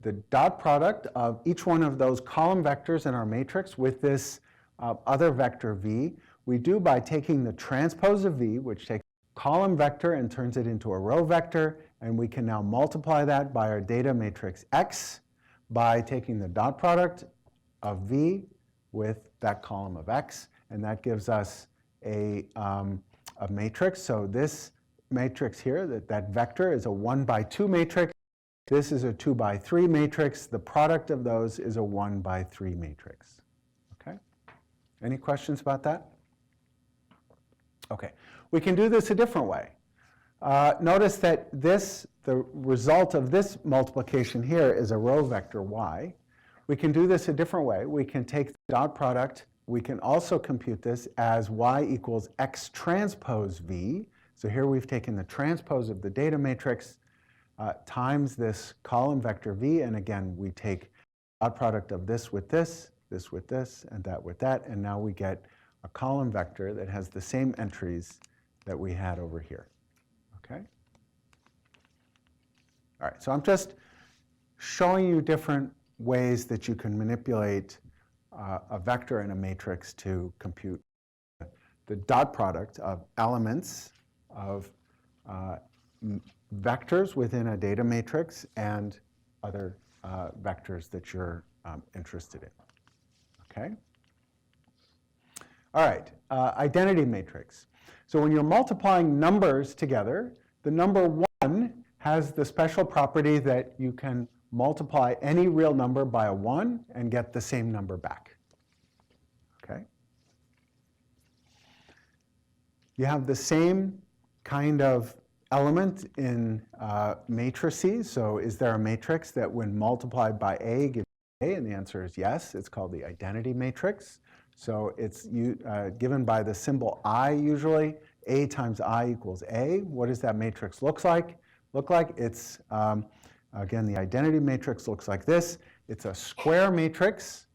the dot product of each one of those column vectors in our matrix with this other vector v, we do by taking the transpose of v, which takes a column vector and turns it into a row vector, and we can now multiply that by our data matrix x by taking the dot product of v with that column of x, and that gives us a matrix. So this matrix here, that vector is a 1 by 2 matrix. This is a 2 by 3 matrix. The product of those is a 1 by 3 matrix. Okay? Any questions about that? Okay. We can do this a different way. Notice that the result of this multiplication here is a row vector y. We can do this a different way. We can take the dot product. We can also compute this as y equals x transpose v. So here we've taken the transpose of the data matrix times this column vector v, and again, we take dot product of this with this with this, and that with that, and now we get a column vector that has the same entries that we had over here. Okay? All right, so I'm just showing you different ways that you can manipulate a vector and a matrix to compute the dot product of elements of vectors within a data matrix and other vectors that you're interested in. Okay? All right, identity matrix. So when you're multiplying numbers together, the number 1 has the special property that you can multiply any real number by a 1 and get the same number back. Okay? You have the same kind of element in matrices. So is there a matrix that when multiplied by A gives A? And the answer is yes. It's called the identity matrix. So it's given by the symbol I usually. A times I equals A. What does that matrix look like? It's, again, the identity matrix looks like this. It's a square matrix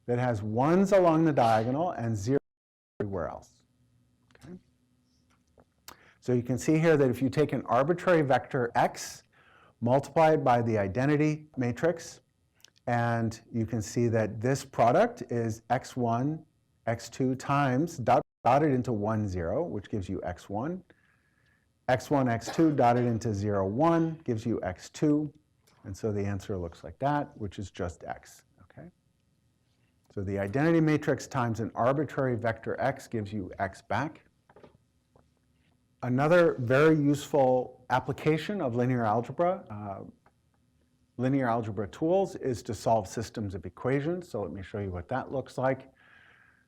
that has 1s along the diagonal and 0 everywhere else. Okay? So you can see here that if you take an arbitrary vector x, multiply it by the identity matrix, and you can see that this product is x1, x2 times, dotted into 1, 0, which gives you x1. x1, x2 dotted into 0, 1 gives you x2. And so the answer looks like that, which is just x. Okay? So the identity matrix times an arbitrary vector x gives you x back. Another very useful application of linear algebra tools is to solve systems of equations. So let me show you what that looks like.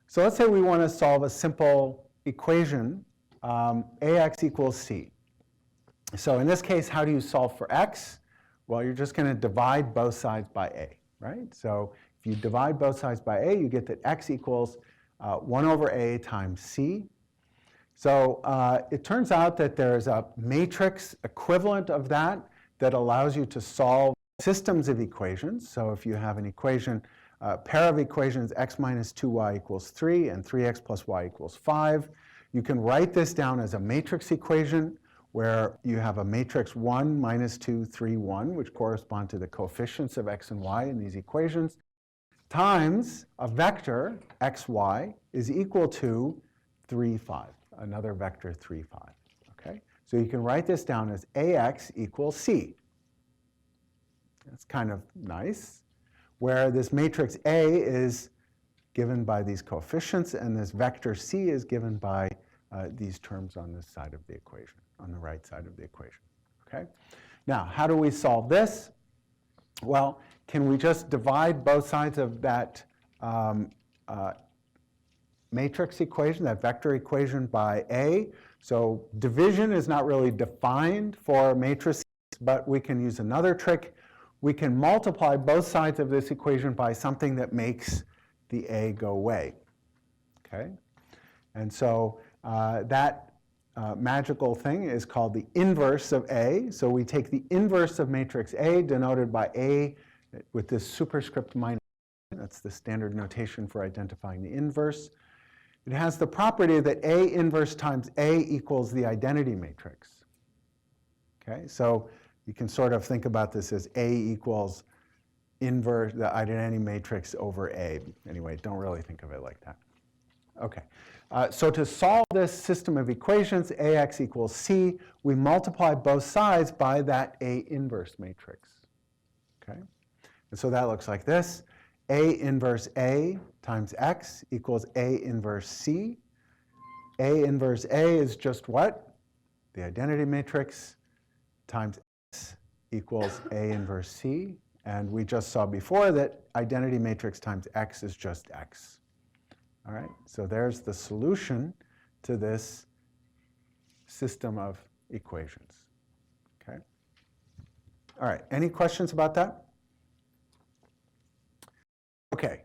So let's say we want to solve a simple equation, ax equals c. So in this case, how do you solve for x? Well, you're just going to divide both sides by a, right? So if you divide both sides by a, you get that x equals 1 over A times C. So it turns out that there's a matrix equivalent of that that allows you to solve systems of equations. So if you have an equation, a pair of equations, x minus 2y equals 3 and 3x plus y equals 5, you can write this down as a matrix equation where you have a matrix 1, minus 2, 3, 1, which correspond to the coefficients of x and y in these equations, times a vector, xy, is equal to 3, 5, another vector 3, 5. Okay? So you can write this down as ax equals c. That's kind of nice, where this matrix A is given by these coefficients, and this vector c is given by these terms on this side of the equation, on the right side of the equation. Okay? Now, how do we solve this? Well, can we just divide both sides of that matrix equation, that vector equation, by A? So division is not really defined for matrices, but we can use another trick. We can multiply both sides of this equation by something that makes the A go away. Okay? And so that magical thing is called the inverse of A. So we take the inverse of matrix A, denoted by A with this superscript minus. That's the standard notation for identifying the inverse. It has the property that A inverse times A equals the identity matrix. Okay, so you can sort of think about this as A equals inverse the identity matrix over A. Anyway, don't really think of it like that. Okay, so to solve this system of equations, AX equals C, we multiply both sides by that A inverse matrix. Okay, and so that looks like this. A inverse A times X equals A inverse C. A inverse A is just what? The identity matrix times X equals A inverse C. And we just saw before that identity matrix times X is just X. All right, so there's the solution to this system of equations. Okay. All right, any questions about that? Okay.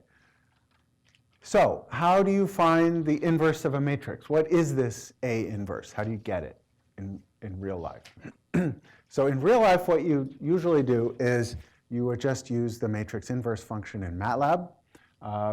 So how do you find the inverse of a matrix? What is this A inverse? How do you get it in real life? So in real life, what you usually do is you would just use the matrix inverse function in MATLAB,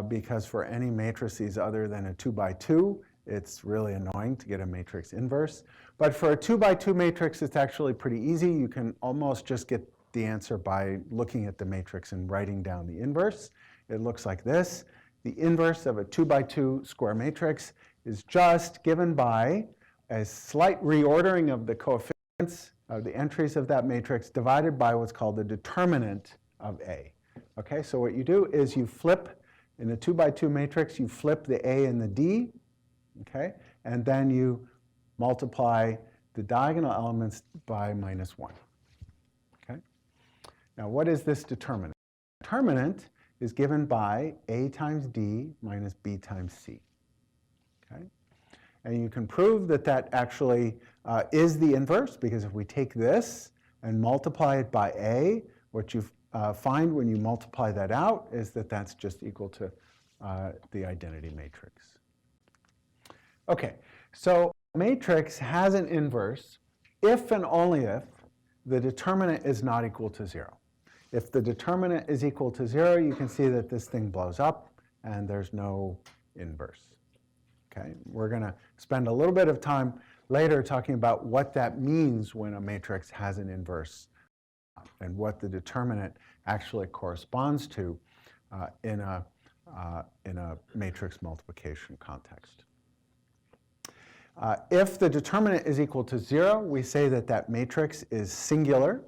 because for any matrices other than a 2 by 2, it's really annoying to get a matrix inverse. But for a 2 by 2 matrix, it's actually pretty easy. You can almost just get the answer by looking at the matrix and writing down the inverse. It looks like this. The inverse of a 2 by 2 square matrix is just given by a slight reordering of the coefficients of the entries of that matrix divided by what's called the determinant of A. Okay, so what you do is you flip, in a 2 by 2 matrix, you flip the A and the D, okay, and then you multiply the diagonal elements by -1. Okay? Now, what is this determinant? Determinant is given by A times D minus B times C. Okay? And you can prove that that actually is the inverse, because if we take this and multiply it by A, what you find when you multiply that out is that that's just equal to the identity matrix. Okay, so matrix has an inverse if and only if the determinant is not equal to 0. If the determinant is equal to 0, you can see that this thing blows up and there's no inverse. Okay, we're going to spend a little bit of time later talking about what that means when a matrix has an inverse and what the determinant actually corresponds to in a matrix multiplication context. If the determinant is equal to 0, we say that that matrix is singular.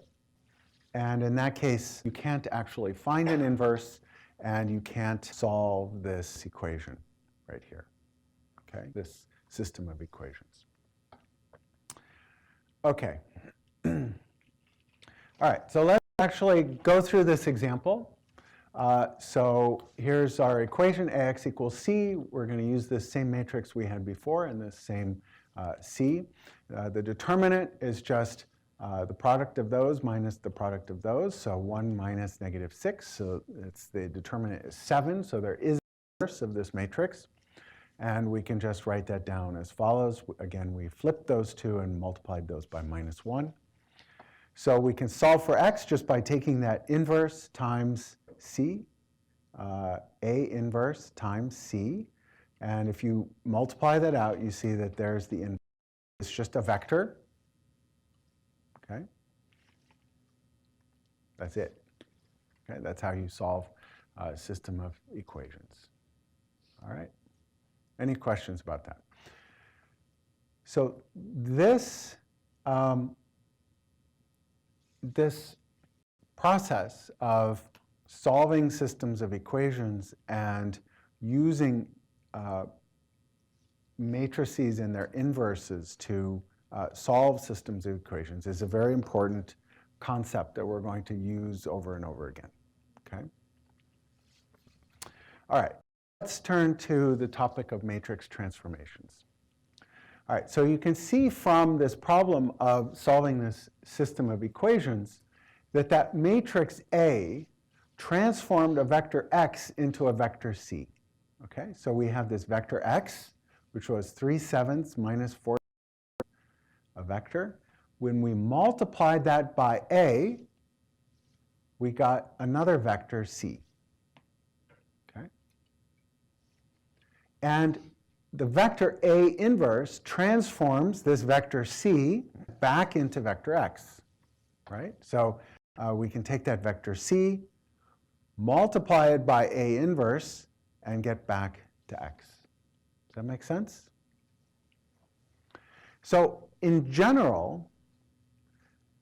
And in that case, you can't actually find an inverse, and you can't solve this equation right here, okay, this system of equations. Okay. All right, so let's actually go through this example. So here's our equation, AX equals C. We're going to use this same matrix we had before and this same C. The determinant is just the product of those minus the product of those, so 1 minus -6, so it's the determinant is 7, so there is an inverse of this matrix. And we can just write that down as follows. Again, we flipped those two and multiplied those by -1. So we can solve for x just by taking that inverse times c, A inverse times c. And if you multiply that out, you see that there's the inverse. It's just a vector. Okay? That's it. Okay? That's how you solve a system of equations. All right? Any questions about that? So this, this process of solving systems of equations and using matrices and their inverses to solve systems of equations is a very important concept that we're going to use over and over again. Okay? All right, let's turn to the topic of matrix transformations. All right, so you can see from this problem of solving this system of equations that that matrix A transformed a vector x into a vector c. Okay, so we have this vector x, which was 3/7 minus 4, a vector. When we multiplied that by a, we got another vector c. Okay, and the vector A inverse transforms this vector c back into vector x, right? So we can take that vector c, multiply it by A inverse, and get back to x. Does that make sense? So in general,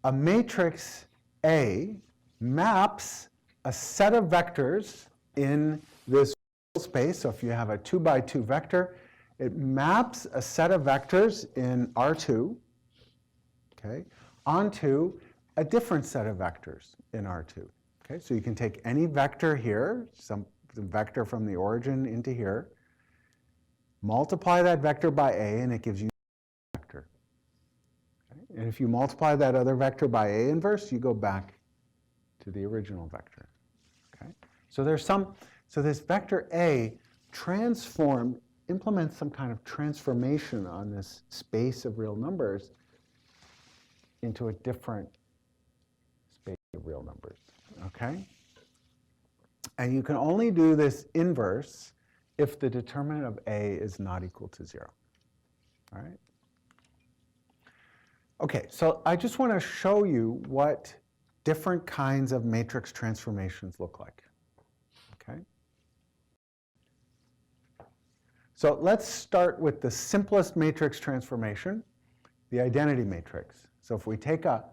a matrix A maps a set of vectors in this space. So if you have a 2 by 2 vector, it maps a set of vectors in R2, okay, onto a different set of vectors in R2. Okay, so you can take any vector here, some vector from the origin into here, multiply that vector by A, and it gives you a vector. Okay? And if you multiply that other vector by A inverse, you go back to the original vector. Okay? So this vector A implements some kind of transformation on this space of real numbers into a different space of real numbers. Okay? And you can only do this inverse if the determinant of A is not equal to 0. All right? Okay, so I just want to show you what different kinds of matrix transformations look like. Okay? So let's start with the simplest matrix transformation, the identity matrix. So if we take a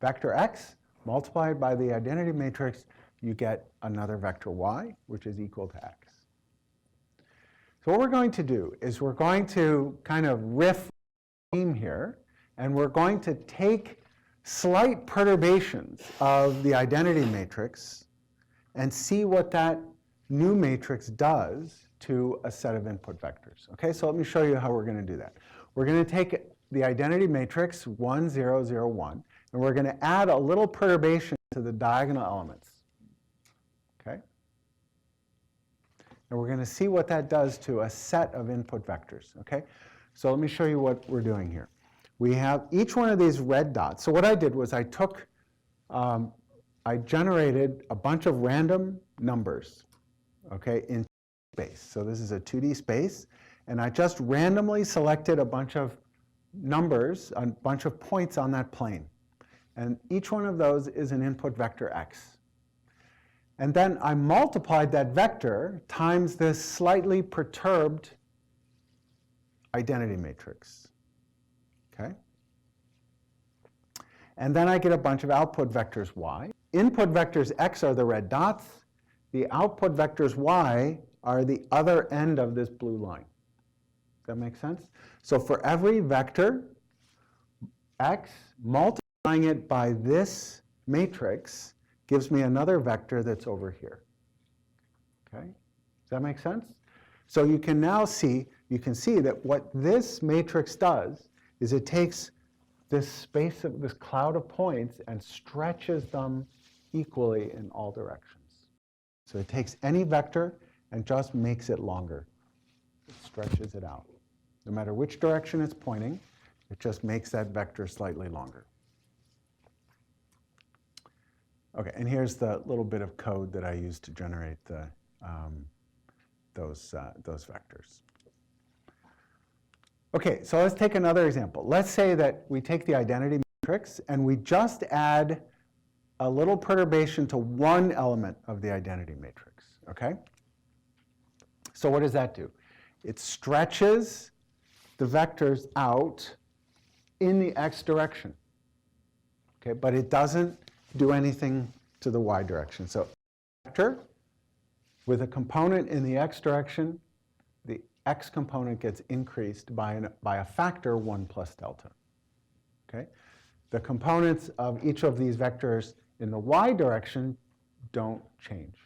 vector x, multiply it by the identity matrix, you get another vector y, which is equal to x. So what we're going to do is we're going to kind of riff theme here, and we're going to take slight perturbations of the identity matrix and see what that new matrix does to a set of input vectors. Okay, so let me show you how we're going to do that. We're going to take the identity matrix 1, 0, 0, 1, and we're going to add a little perturbation to the diagonal elements. Okay? And we're going to see what that does to a set of input vectors. Okay? So let me show you what we're doing here. We have each one of these red dots. So what I did was I generated a bunch of random numbers, okay, in space. So this is a 2D space, and I just randomly selected a bunch of numbers, a bunch of points on that plane. And each one of those is an input vector x. And then I multiplied that vector times this slightly perturbed identity matrix. Okay? And then I get a bunch of output vectors y. Input vectors x are the red dots. The output vectors y are the other end of this blue line. Does that make sense? So for every vector x, multiplying it by this matrix gives me another vector that's over here. Okay? Does that make sense? So you can now see, that what this matrix does is it takes this space of this cloud of points and stretches them equally in all directions. So it takes any vector and just makes it longer. it stretches it out. No matter which direction it's pointing, it just makes that vector slightly longer. Okay, and here's the little bit of code that I used to generate those vectors. Okay, so let's take another example. Let's say that we take the identity matrix and we just add a little perturbation to one element of the identity matrix, okay? So what does that do? It stretches the vectors out in the x direction, okay? But it doesn't do anything to the y direction. So vector with a component in the x direction, the x component gets increased by a factor 1 plus delta, okay? The components of each of these vectors in the y direction don't change.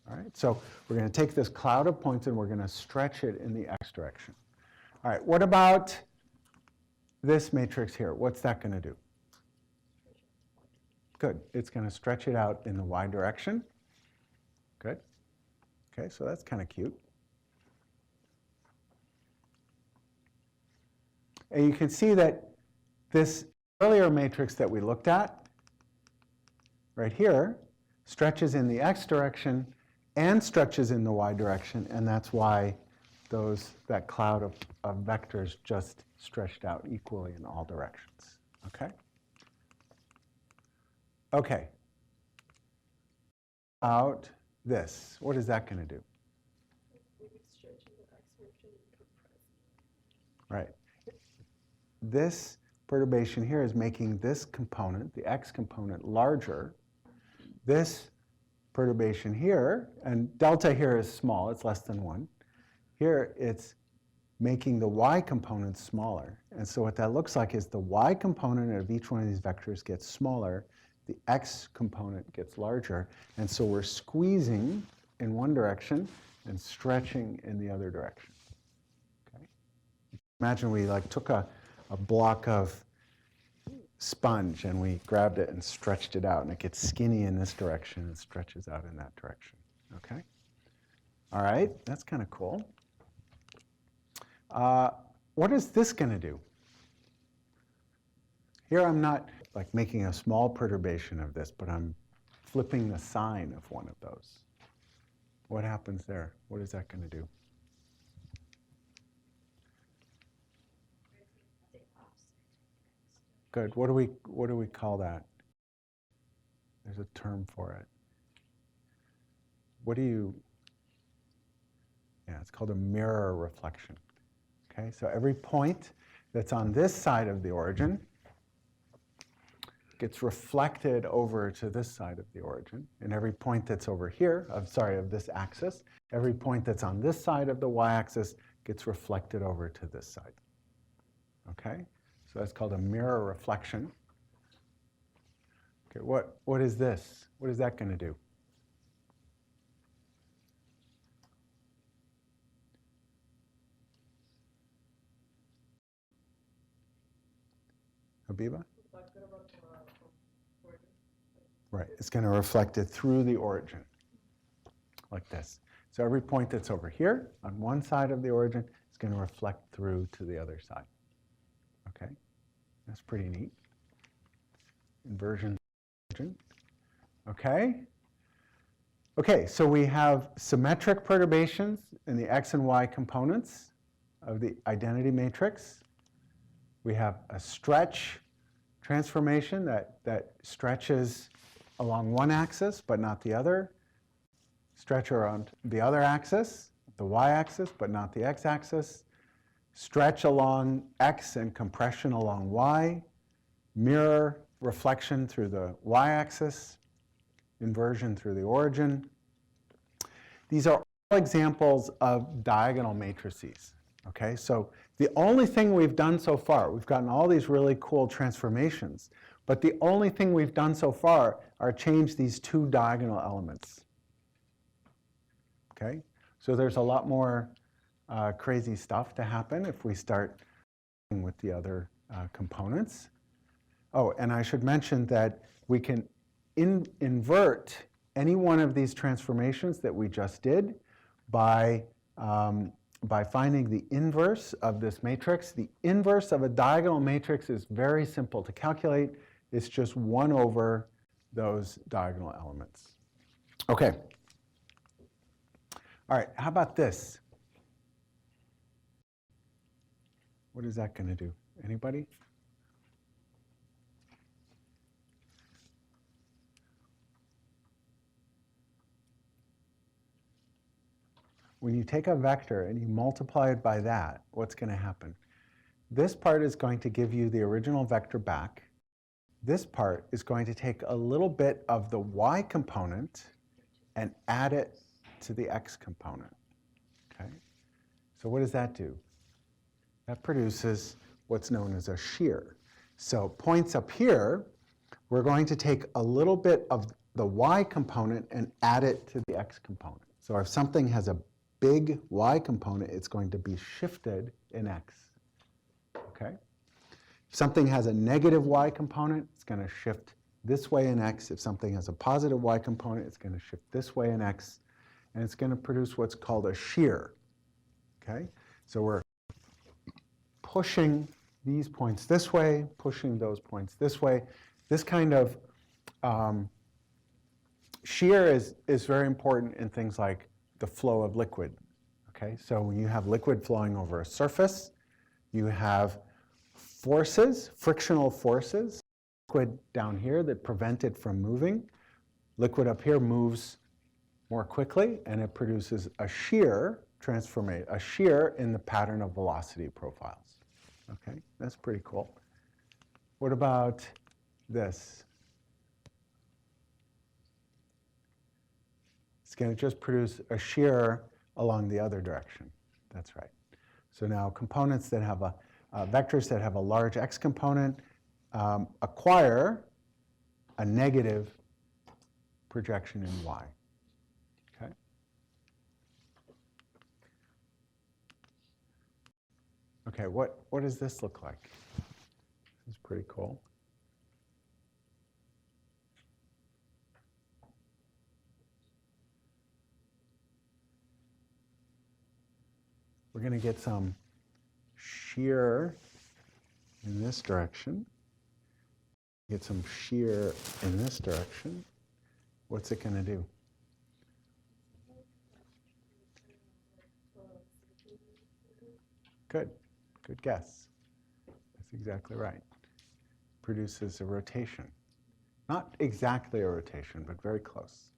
All right, so we're going to take this cloud of points and we're going to stretch it in the x direction. All right, what about this matrix here? What's that going to do? Good, it's going to stretch it out in the y direction. Good. Okay, so that's kind of cute. And you can see that this earlier matrix that we looked at right here stretches in the x direction and stretches in the y direction, and that's why that cloud of vectors just stretched out equally in all directions. Okay? Okay. About this, what is that going to do? Maybe stretching the x direction and compressing. Right. This perturbation here is making this component, the x component, larger. This perturbation here, and delta here is small, it's less than 1. Here it's making the y component smaller. And so what that looks like is the y component of each one of these vectors gets smaller, the x component gets larger, and so we're squeezing in one direction and stretching in the other direction. Okay? Imagine we took a block of sponge and we grabbed it and stretched it out, and it gets skinny in this direction and stretches out in that direction. Okay? All right, that's kind of cool. What is this going to do? Here I'm not making a small perturbation of this, but I'm flipping the sign of one of those. What happens there? What is that going to do? Good. What do we call that? There's a term for it. Yeah, it's called a mirror reflection. Okay, so every point that's on this side of the origin gets reflected over to this side of the origin, and every point that's over here, of this axis, every point that's on this side of the y-axis gets reflected over to this side. Okay? So that's called a mirror reflection. Okay, what is this? What is that going to do? Habiba? Right, it's going to reflect it through the origin, like this. So every point that's over here on one side of the origin is going to reflect through to the other side. Okay, that's pretty neat. Inversion. Okay. Okay, so we have symmetric perturbations in the x and y components of the identity matrix. We have a stretch transformation that stretches along one axis but not the other. Stretch around the other axis, the y-axis, but not the x-axis. Stretch along x and compression along y. Mirror reflection through the y-axis. Inversion through the origin. These are all examples of diagonal matrices. Okay, so the only thing we've done so far, we've gotten all these really cool transformations, but the only thing we've done so far are change these two diagonal elements. Okay, so there's a lot more crazy stuff to happen if we start with the other components. Oh, and I should mention that we can invert any one of these transformations that we just did by by finding the inverse of this matrix. The inverse of a diagonal matrix is very simple to calculate. It's just 1 over those diagonal elements. Okay. All right, how about this? What is that going to do? Anybody? When you take a vector and you multiply it by that, what's going to happen? This part is going to give you the original vector back. This part is going to take a little bit of the y component and add it to the x component. Okay? So what does that do? That produces what's known as a shear. So points up here, we're going to take a little bit of the y component and add it to the x component. So if something has a big y component, it's going to be shifted in x. Okay? If something has a negative y component, it's going to shift this way in x. If something has a positive y component, it's going to shift this way in x. And it's going to produce what's called a shear. Okay? So we're pushing these points this way, pushing those points this way. This kind of shear is very important in things like the flow of liquid. Okay? So when you have liquid flowing over a surface, you have forces, frictional forces, liquid down here that prevent it from moving. Liquid up here moves more quickly, and it produces a shear transformation, a shear in the pattern of velocity profiles. Okay, that's pretty cool. What about this? It's going to just produce a shear along the other direction. That's right. So now components that have vectors that have a large x component acquire a negative projection in y. Okay. Okay, what does this look like? This is pretty cool. We're going to get some shear in this direction. Get some shear in this direction. What's it going to do? Good. Good guess. That's exactly right. Produces a rotation. Not exactly a rotation, but very close.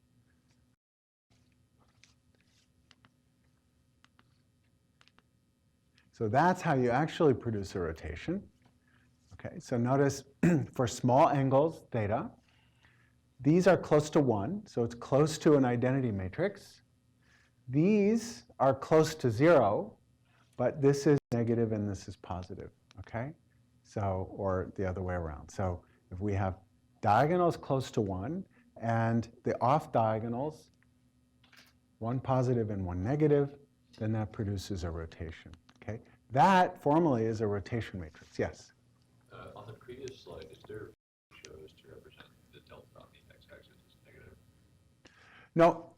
So that's how you actually produce a rotation. Okay, so notice for small angles, theta, these are close to 1, so it's close to an identity matrix. These are close to 0, but this is negative and this is positive, okay? So, or the other way around. So if we have diagonals close to 1 and the off diagonals, one positive and one negative, then that produces a rotation, okay? That formally is a rotation matrix, yes? On the previous slide, is there shows to represent the delta on the x-axis is negative? No,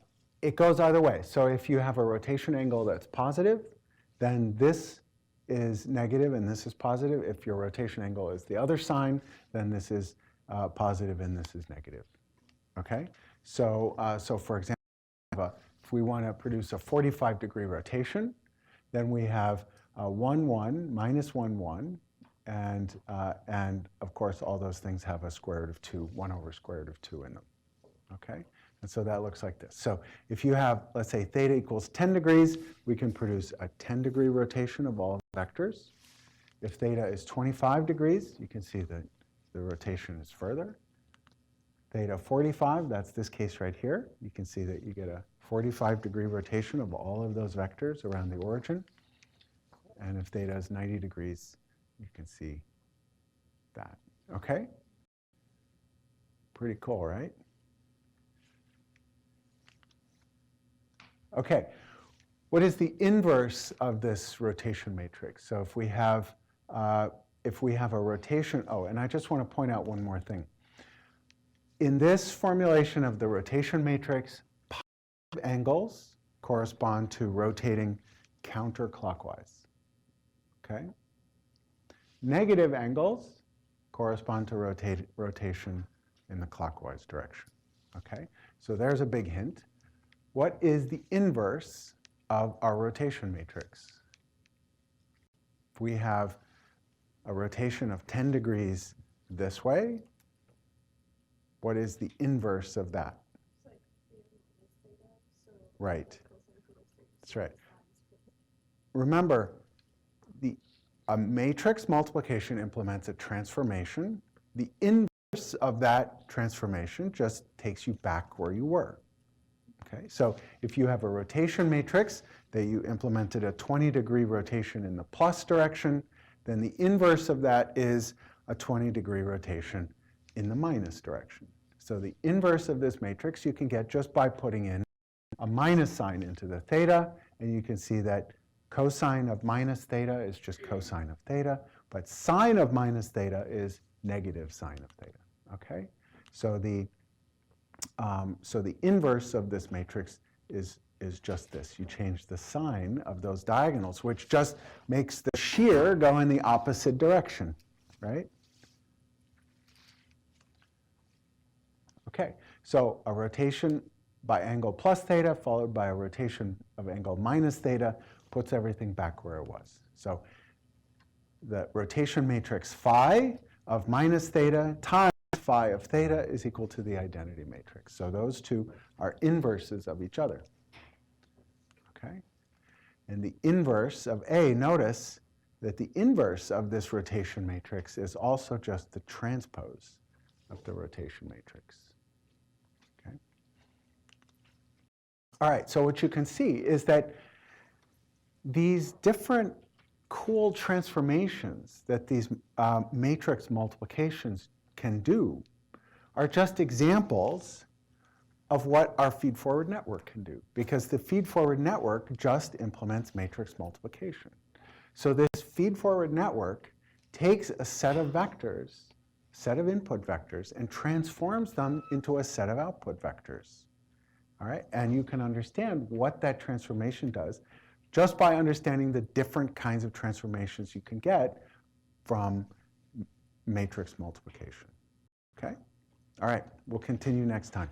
it goes either way. So if you have a rotation angle that's positive, then this is negative and this is positive. If your rotation angle is the other sign, then this is positive and this is negative. Okay? So, so for example, if we want to produce a 45-degree rotation, then we have 1, 1, minus 1, 1. And of course, all those things have a square root of 2, 1 over square root of 2 in them. Okay? And so that looks like this. So if you have, let's say, theta equals 10 degrees, we can produce a 10-degree rotation of all vectors. If theta is 25 degrees, you can see that the rotation is further. Theta 45, that's this case right here. You can see that you get a 45-degree rotation of all of those vectors around the origin. And if theta is 90 degrees, you can see that. Okay? Pretty cool, right? Okay, what is the inverse of this rotation matrix? So if we have a rotation, oh, and I just want to point out one more thing. In this formulation of the rotation matrix, positive angles correspond to rotating counterclockwise. Okay? Negative angles correspond to rotation in the clockwise direction. Okay? So there's a big hint. What is the inverse of our rotation matrix? If we have a rotation of 10 degrees this way, what is the inverse of that? It's like theta, so Right. cosine theta stays That's right. times Remember, a matrix multiplication implements a transformation. The inverse of that transformation just takes you back where you were. Okay, so if you have a rotation matrix that you implemented a 20-degree rotation in the plus direction, then the inverse of that is a 20-degree rotation in the minus direction. So the inverse of this matrix you can get just by putting in a minus sign into the theta, and you can see that cosine of minus theta is just cosine of theta, but sine of minus theta is negative sine of theta. Okay, so the inverse of this matrix is just this. You change the sign of those diagonals, which just makes the shear go in the opposite direction, right? Okay, so a rotation by angle plus theta followed by a rotation of angle minus theta puts everything back where it was. So the rotation matrix phi of minus theta times phi of theta is equal to the identity matrix. So those two are inverses of each other. Okay? And the inverse of A, notice that the inverse of this rotation matrix is also just the transpose of the rotation matrix. Okay? All right, so what you can see is that these different cool transformations that these matrix multiplications can do are just examples of what our feedforward network can do, because the feedforward network just implements matrix multiplication. So this feedforward network takes a set of vectors, set of input vectors, and transforms them into a set of output vectors. All right, and you can understand what that transformation does just by understanding the different kinds of transformations you can get from matrix multiplication. Okay? All right, we'll continue next time.